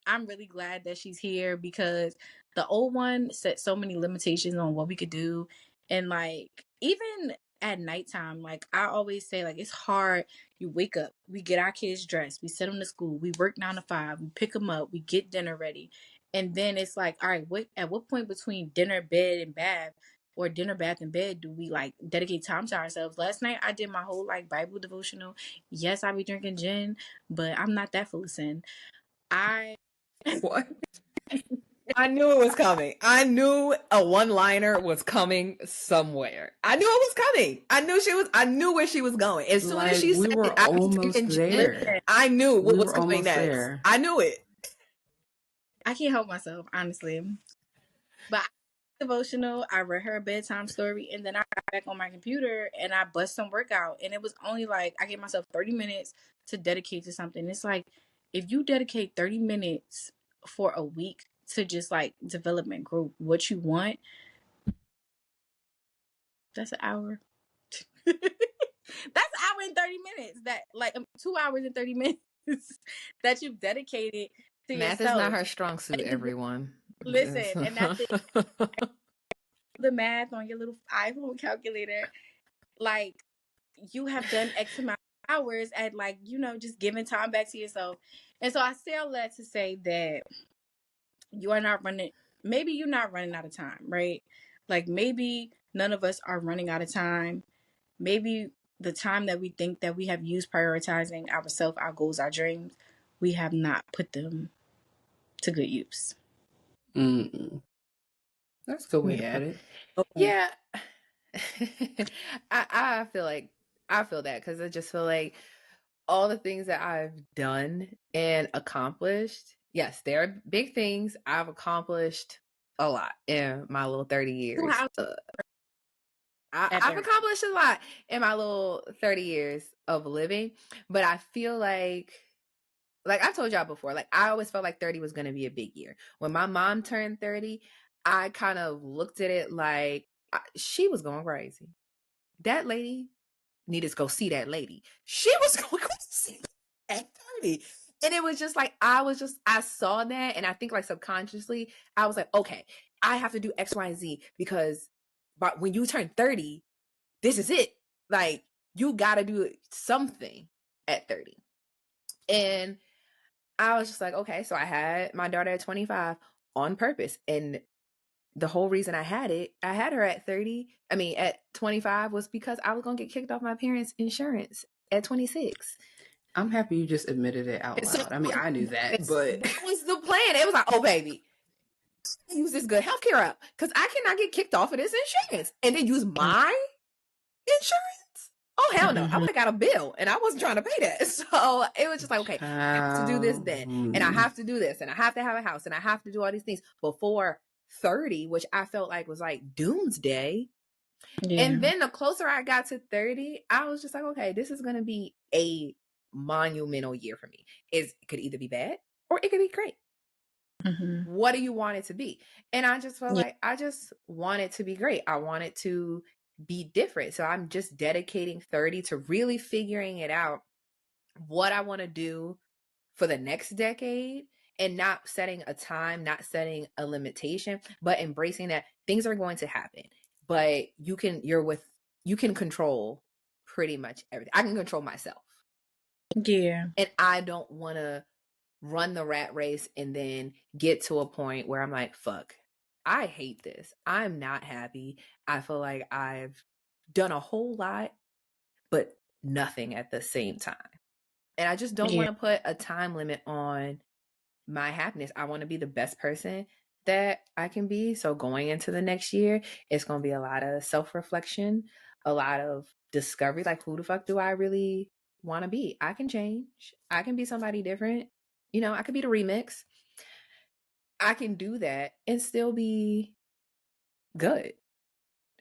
I'm really glad that she's here, because the old one set so many limitations on what we could do. And like, even at nighttime, like I always say, like, it's hard. You wake up, we get our kids dressed, we send them to school, we work 9 to 5, we pick them up, we get dinner ready. And then it's like, all right, at what point between dinner, bed, and bath, or dinner, bath, and bed, do we like dedicate time to ourselves? Last night I did my whole like Bible devotional. Yes, I be drinking gin, but I'm not that full of sin. What? I knew it was coming. I knew a one-liner was coming somewhere. I knew it was coming. I knew where she was going. As soon as she said we were it, almost there. I knew what was coming next. There. I knew it. I can't help myself, honestly. But devotional, I read her a bedtime story, and then I got back on my computer and I bust some workout. And it was only like, I gave myself 30 minutes to dedicate to something. It's like, if you dedicate 30 minutes for a week to just like development group, what you want, that's an hour. That's an hour and 30 minutes. That like 2 hours and 30 minutes that you've dedicated to Math yourself. Is not her strong suit, everyone. Listen, and that's it. The math on your little iPhone calculator, like, you have done X amount of hours at, like, you know, just giving time back to yourself. And so I say all that to say that you are not running, maybe you're not running out of time, right? Like, maybe none of us are running out of time. Maybe the time that we think that we have used prioritizing ourselves, our goals, our dreams, we have not put them to good use. That's a good way at it. Yeah. I feel that, because I just feel like all the things that I've done and accomplished, yes, there are big things. I've accomplished a lot in my little 30 years. I've accomplished a lot in my little 30 years of living, but I feel like I told y'all before, like, I always felt like 30 was going to be a big year. When my mom turned 30, I kind of looked at it like she was going crazy. That lady needed to go see that lady. She was going crazy at 30. And it was just like, I saw that. And I think, like, subconsciously, I was like, okay, I have to do X, Y, and Z, because when you turn 30, this is it. Like, you got to do something at 30. And I was just like, okay, so I had my daughter at 25 on purpose. And the whole reason I had her at 25 was because I was going to get kicked off my parents' insurance at 26. I'm happy you just admitted it out loud. I mean, I knew that, but that was the plan. It was like, oh, baby, use this good healthcare app, because I cannot get kicked off of this insurance and then use my insurance. Oh, hell no. I would have got a bill, and I wasn't trying to pay that. So it was just like, okay, I have to do this then, and I have to do this, and I have to have a house, and I have to do all these things before 30, which I felt like was like doomsday. Yeah. And then the closer I got to 30, I was just like, okay, this is going to be a monumental year for me. It could either be bad or it could be great. Mm-hmm. What do you want it to be? And I just felt like I just want it to be great. I want it to be different. So I'm just dedicating 30 to really figuring it out, what I want to do for the next decade, and not setting a time, not setting a limitation, but embracing that things are going to happen. But you can control pretty much everything. I can control myself. Yeah. And I don't want to run the rat race and then get to a point where I'm like, fuck, I hate this. I'm not happy. I feel like I've done a whole lot, but nothing at the same time. And I just don't want to put a time limit on my happiness. I want to be the best person that I can be. So going into the next year, it's going to be a lot of self-reflection, a lot of discovery. Like, who the fuck do I really want to be? I can change. I can be somebody different. You know, I could be the remix. I can do that and still be good.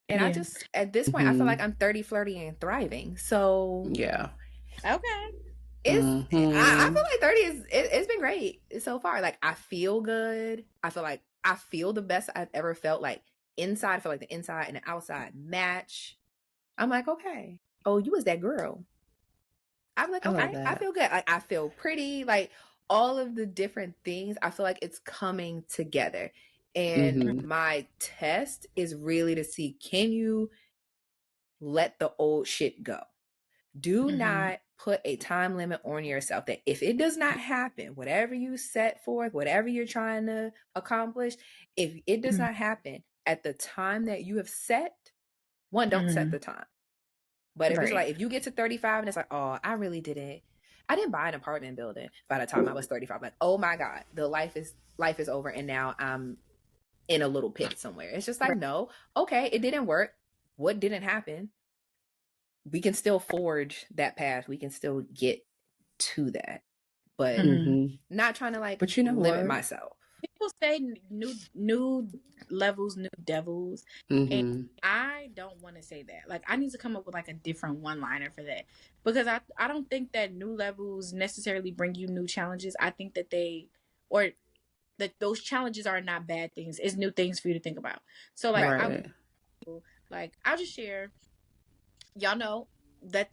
And I just, at this point, I feel like I'm 30, flirty, and thriving. So yeah. Okay. It's I feel like 30 it's been great so far. Like I feel good. I feel like I feel the best I've ever felt. Like inside, I feel like the inside and the outside match. I'm like, okay. Oh, you was that girl. I'm like, okay, I feel good. Like I feel pretty. Like all of the different things, I feel like it's coming together. And my test is really to see, can you let the old shit go? Do not put a time limit on yourself that if it does not happen, whatever you set forth, whatever you're trying to accomplish, if it does not happen at the time that you have set, one, don't set the time. But if it's like, if you get to 35 and it's like, oh, I didn't buy an apartment building by the time I was 35. Like, oh my God, the life is over. And now I'm in a little pit somewhere. It's just like, no, okay, it didn't work. What didn't happen? We can still forge that path. We can still get to that, but not trying to like, but you know limit what? myself. People say new levels, new devils, and I don't want to say that. Like, I need to come up with like a different one-liner for that, because I don't think that new levels necessarily bring you new challenges. I think that that those challenges are not bad things. It's new things for you to think about. So like, I'll just share. Y'all know that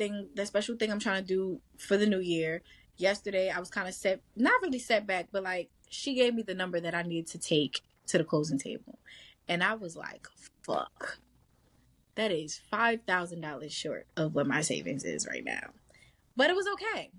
special thing I'm trying to do for the new year. Yesterday, I was kind of not really set back, but like she gave me the number that I needed to take to the closing table. And I was like, fuck. That is $5,000 short of what my savings is right now. But it was okay.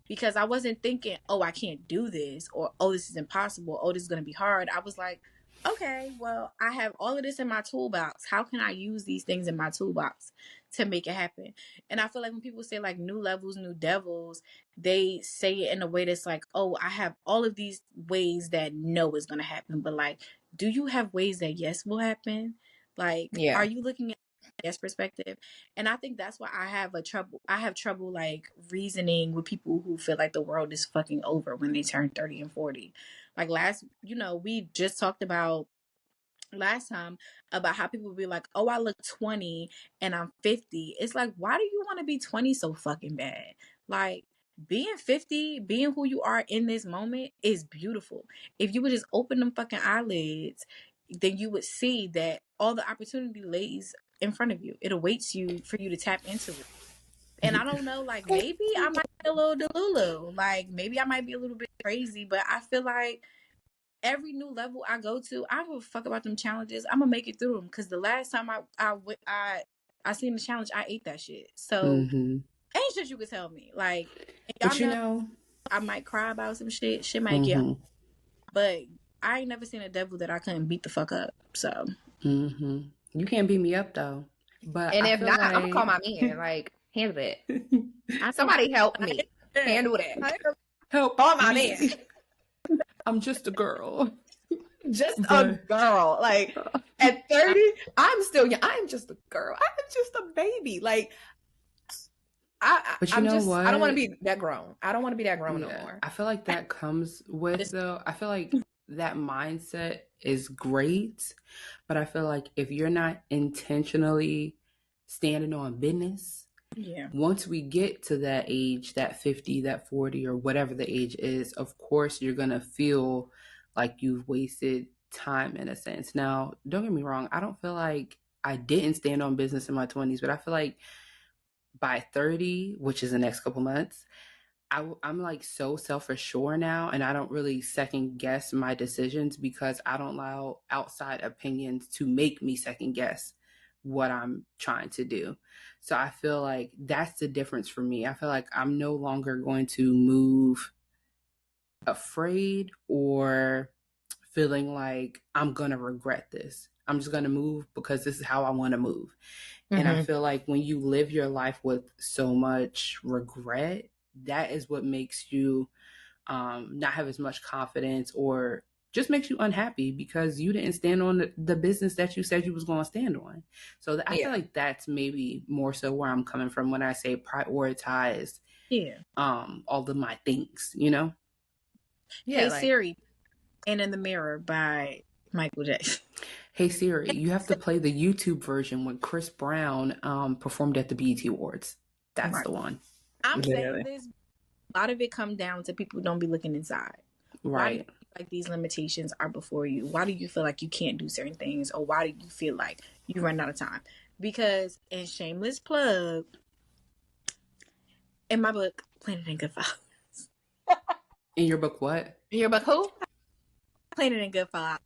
Because I wasn't thinking, oh, I can't do this, or oh, this is impossible, oh, this is going to be hard. I was like, okay, well, I have all of this in my toolbox. How can I use these things in my toolbox to make it happen? And I feel like when people say like new levels, new devils, they say it in a way that's like, oh, I have all of these ways that no is going to happen. But like, do you have ways that yes will happen? Like, are you looking at yes perspective? And I think that's why I have trouble like reasoning with people who feel like the world is fucking over when they turn 30 and 40. Like we just talked about last time about how people be like, oh, I look 20 and I'm 50. It's like, why do you want to be 20 so fucking bad? Like, being 50, being who you are in this moment is beautiful. If you would just open them fucking eyelids, then you would see that all the opportunity lays in front of you. It awaits you for you to tap into it. And I don't know, like, maybe I might be a little delulu. Like, maybe I might be a little bit crazy, but I feel like every new level I go to, I don't give a fuck about them challenges. I'm gonna make it through them. Because the last time I seen the challenge, I ate that shit. So ain't shit you could tell me. Like, but you know, I might cry about some shit. Shit might get, but I ain't never seen a devil that I couldn't beat the fuck up. So you can't beat me up though. But and if not, I'm gonna call my man. Like, handle it. Somebody help me. Handle that. Help call my man. I'm just a girl. Just a girl. Like, at 30, I'm still young. I'm just a girl. I'm just a baby. Like, but you know what? I don't want to be that grown. I don't want to be that grown no more. I feel like that comes with, though, I feel like that mindset is great, but I feel like if you're not intentionally standing on business, once we get to that age, that 50, that 40, or whatever the age is, of course, you're going to feel like you've wasted time in a sense. Now, don't get me wrong. I don't feel like I didn't stand on business in my 20s, but I feel like by 30, which is the next couple months, I'm like so self-assured now, and I don't really second guess my decisions because I don't allow outside opinions to make me second guess what I'm trying to do. So I feel like that's the difference for me. I feel like I'm no longer going to move afraid or feeling like I'm going to regret this. I'm just going to move because this is how I want to move. And I feel like when you live your life with so much regret, that is what makes you not have as much confidence, or just makes you unhappy because you didn't stand on the business that you said you was going to stand on. So I feel like that's maybe more so where I'm coming from when I say prioritize all of my things, you know? Yeah, hey, like, Siri, and in the Mirror by Michael Jackson. Hey Siri, you have to play the YouTube version when Chris Brown performed at the BET Awards. That's the one. I'm saying this a lot of it come down to people don't be looking inside. Right. Why do you feel like these limitations are before you? Why do you feel like you can't do certain things? Or why do you feel like you run out of time? Because, and shameless plug, in my book, Planet and Good Fathers. In your book, what? In your book, who? Planet and Good Fathers.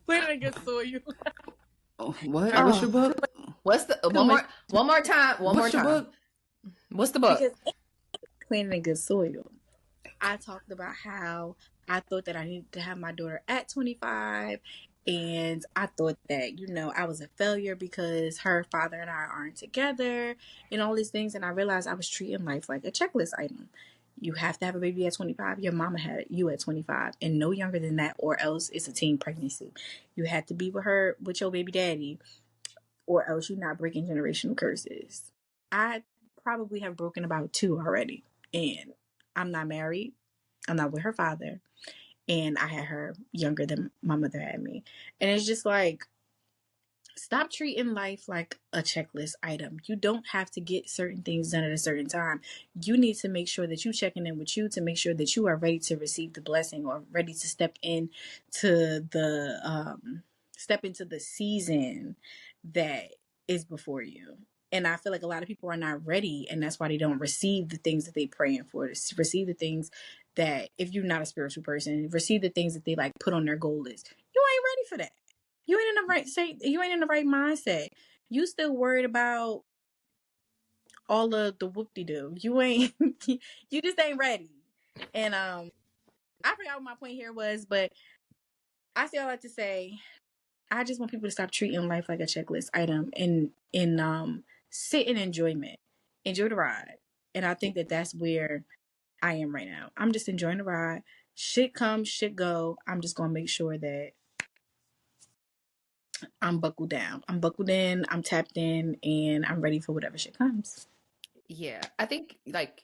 Planet and Good Soil. What? What's your book? What's the one more time? What's your book? What's the book? Because Planet and Good Soil, I talked about how I thought that I needed to have my daughter at 25, and I thought that, you know, I was a failure because her father and I aren't together and all these things. And I realized I was treating life like a checklist item. You have to have a baby at 25. Your mama had you at 25 and no younger than that, or else it's a teen pregnancy. You had to be with her, with your baby daddy, or else you're not breaking generational curses. I probably have broken about 2 already, and I'm not married. I'm not with her father, and I had her younger than my mother had me. And it's just like, stop treating life like a checklist item. You don't have to get certain things done at a certain time. You need to make sure that you checking in with you to make sure that you are ready to receive the blessing, or ready to step into the season that is before you. And I feel like a lot of people are not ready, and that's why they don't receive the things that they praying for. To receive the things that, if you're not a spiritual person, receive the things that they like put on their goal list. You ain't ready for that. You ain't in the right state. You ain't in the right mindset. You still worried about all of the whoop-de-doo. You ain't. You just ain't ready. And I forgot what my point here was, but I still like to say, I just want people to stop treating life like a checklist item, and sit in enjoyment, enjoy the ride. And I think that that's where I am right now. I'm just enjoying the ride. Shit come, shit go. I'm just gonna make sure that I'm buckled down. I'm buckled in, I'm tapped in, and I'm ready for whatever shit comes. Yeah, I think, like,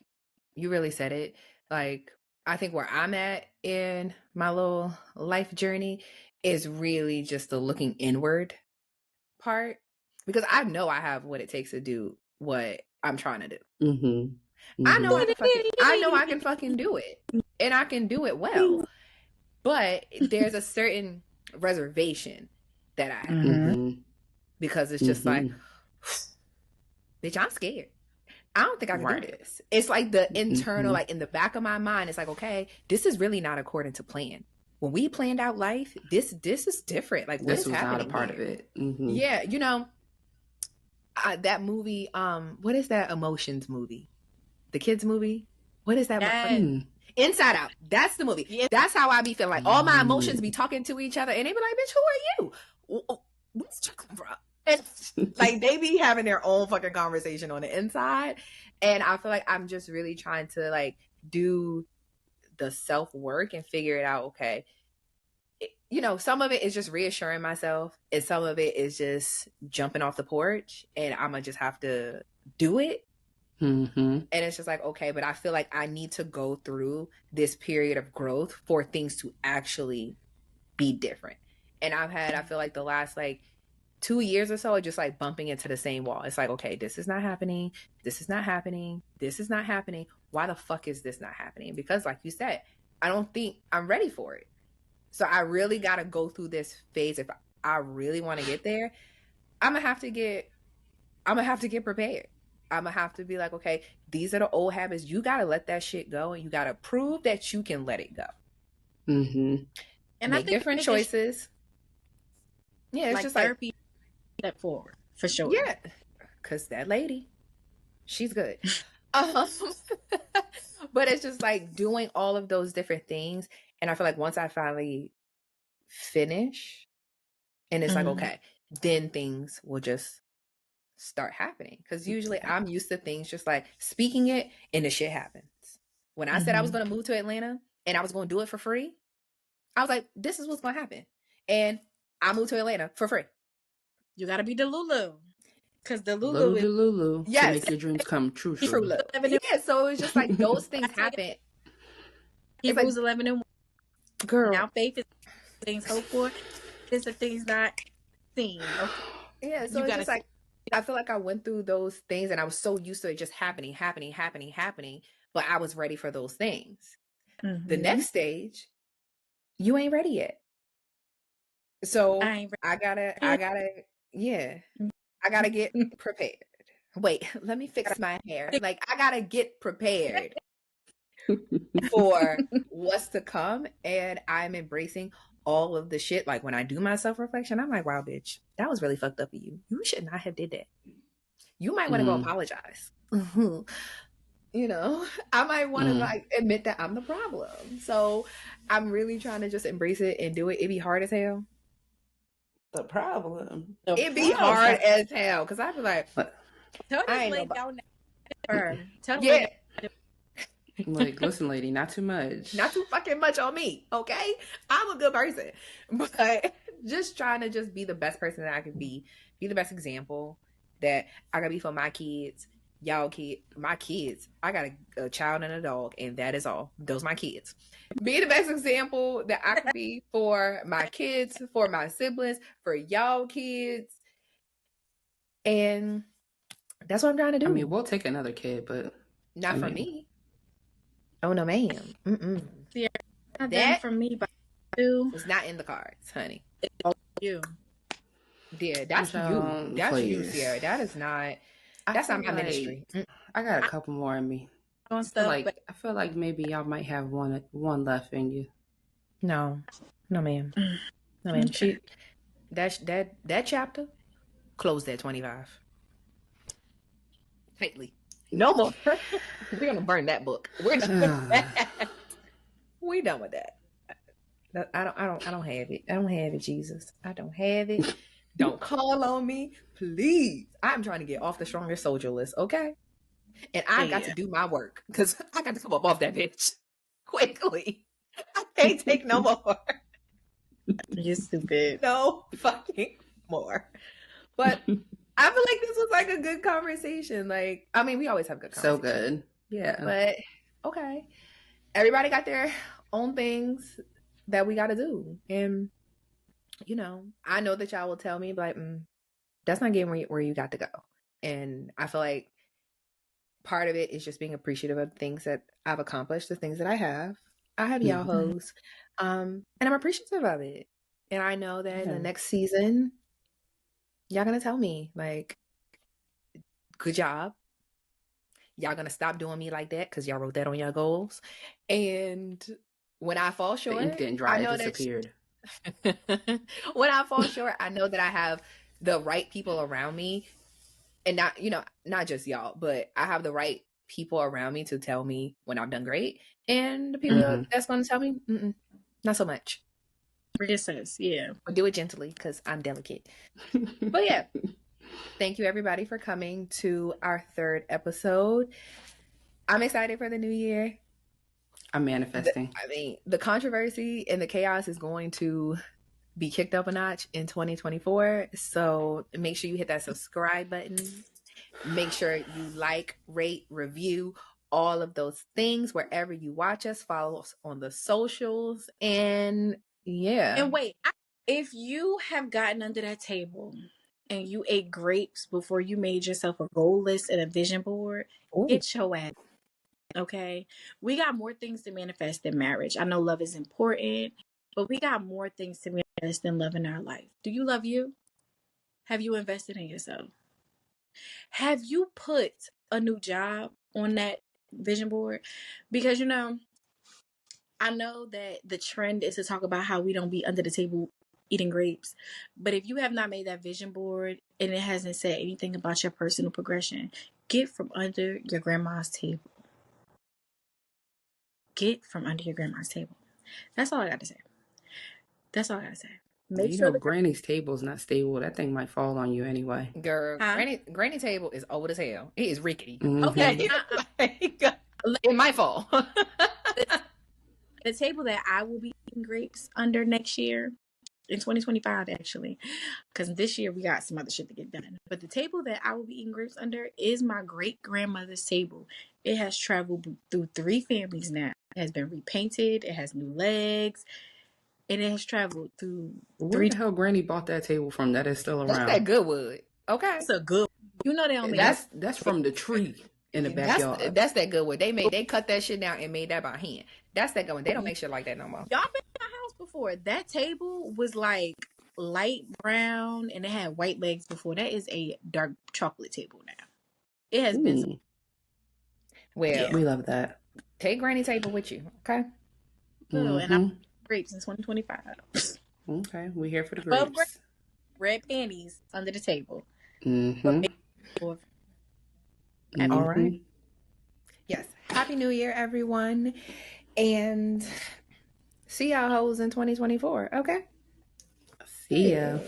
you really said it. Like, I think where I'm at in my little life journey is really just the looking inward part, because I know I have what it takes to do what I'm trying to do. Mm-hmm. Mm-hmm. I know I can fucking do it, and I can do it well. But there's a certain reservation that I have, because it's just like, bitch, I'm scared. I don't think I can do this. It's like the internal, like in the back of my mind, it's like, okay, this is really not according to plan. When we planned out life, this is different. Like, this was not a part of it. Yeah, you know, that movie. What is that Emotions movie? The kids movie. What is that? Yes. Inside Out. That's the movie. Yes. That's how I be feeling. Like, all my emotions be talking to each other, and they be like, "Bitch, who are you? What's chocolate, bro?" And like, they be having their own fucking conversation on the inside. And I feel like I'm just really trying to, like, do the self-work and figure it out. Okay, you know, some of it is just reassuring myself, and some of it is just jumping off the porch, and I'm gonna just have to do it. And it's just like, okay, but I feel like I need to go through this period of growth for things to actually be different. And I feel like the last, like, 2 years or so, just like bumping into the same wall. It's like, okay, this is not happening. This is not happening. This is not happening. Why the fuck is this not happening? Because, like you said, I don't think I'm ready for it. So I really got to go through this phase. If I really want to get there, I'm going to have to get prepared. I'm going to have to be like, okay, these are the old habits. You got to let that shit go, and you got to prove that you can let it go. And make different choices. Yeah, it's like just therapy, like, step forward for sure. Yeah, because that lady, she's good. But it's just like doing all of those different things. And I feel like once I finally finish, and it's like, okay, then things will just start happening. Because usually I'm used to things just like speaking it, and the shit happens. When I said I was going to move to Atlanta and I was going to do it for free, I was like, this is what's going to happen. And I moved to Atlanta for free. You got to be the Lulu. Because the Lulu is to make your dreams come true. Yeah, so it's just like those things happen. Hebrews 11:1. Girl. Now faith is things hoped for. It's the things not seen. Okay. Yeah, so it's just like, I feel like I went through those things, and I was so used to it just happening. but I was ready for those things. The next stage, you ain't ready yet. So I gotta get prepared. Wait, let me fix my hair. Like, I gotta get prepared for what's to come. And I'm embracing all of the shit. Like, when I do my self-reflection, I'm like, wow, bitch, that was really fucked up of you. You should not have did that. You might want to go apologize. You know, I might want to like admit that I'm the problem. So I'm really trying to just embrace it and do it. It'd be hard as hell. The problem. It'd be hard as hell. Cause I'd be like, tell this lady down there. Tell yeah. Like, listen, lady, not too much. Not too fucking much on me, okay? I'm a good person. But just trying to just be the best person that I can be the best example that I gotta be for my kids, y'all kids, my kids. I got a child and a dog, and that is all. Those my kids. Be the best example that I can be for my kids, for my siblings, for y'all kids. And that's what I'm trying to do. I mean, we'll take another kid, but not for me. Oh no, ma'am. Yeah, that for me, but you. It's not in the cards, honey. It's all you. Yeah, that's you. That's you, Sierra. That is not. That's not my ministry. I got a couple more in me. I feel like maybe y'all might have one left in you. No, ma'am. No, ma'am. She that chapter closed at 25. Tightly. No more. We're gonna burn that book. We're done with that. I don't have it. I don't have it, Jesus. I don't have it. Don't call on me, please. I'm trying to get off the strongest soldier list, okay? And I got to do my work because I got to come up off that bitch quickly. I can't take no more. You're stupid. No fucking more. But I feel like this was like a good conversation. Like, I mean, we always have good conversations. So good. Yeah. But, okay. Everybody got their own things that we got to do. And, you know, I know that y'all will tell me, like, that's not getting where you got to go. And I feel like part of it is just being appreciative of things that I've accomplished, the things that I have. I have y'all hoes. And I'm appreciative of it. And I know that in the next season, y'all gonna tell me, like, good job. Y'all gonna stop doing me like that because y'all wrote that on your goals. And when I fall short, the ink didn't dry, it disappeared. When I fall short, I know that I have the right people around me. And not just y'all, but I have the right people around me to tell me when I've done great. And the people that's gonna tell me, not so much. Princess, yeah. But do it gently because I'm delicate. But yeah. Thank you everybody for coming to our 3rd episode. I'm excited for the new year. I'm manifesting. The controversy and the chaos is going to be kicked up a notch in 2024. So make sure you hit that subscribe button. Make sure you like, rate, review, all of those things wherever you watch us. Follow us on the socials. And yeah. And wait, if you have gotten under that table and you ate grapes before you made yourself a goal list and a vision board, get your ass. Okay? We got more things to manifest than marriage. I know love is important, but we got more things to manifest than love in our life. Do you love you? Have you invested in yourself? Have you put a new job on that vision board? Because, I know that the trend is to talk about how we don't be under the table eating grapes. But if you have not made that vision board and it hasn't said anything about your personal progression, get from under your grandma's table. Get from under your grandma's table. That's all I got to say. Make sure Granny's table is not stable. That thing might fall on you anyway. Girl, Granny table is old as hell. It is rickety. Okay. It might fall. The table that I will be eating grapes under next year, in 2025 actually, because this year we got some other shit to get done. But the table that I will be eating grapes under is my great-grandmother's table. It has traveled through 3 families now. It has been repainted. It has new legs. And it has traveled through Where the hell Granny bought that table from that is still around? That's that good wood. Okay. It's a good one. You know they don't make that's from the tree. in the backyard. That's that good one. They cut that shit down and made that by hand. That's that good one. They don't make shit like that no more. Y'all been in my house before? That table was like light brown and it had white legs before. That is a dark chocolate table now. It has been. Well, we love that. Take granny table with you, okay? And I'm grapes in 2025. Okay, we're here for the grapes. Red panties under the table. All right. Yes. Happy New Year, everyone. And see y'all hoes in 2024. Okay? See ya.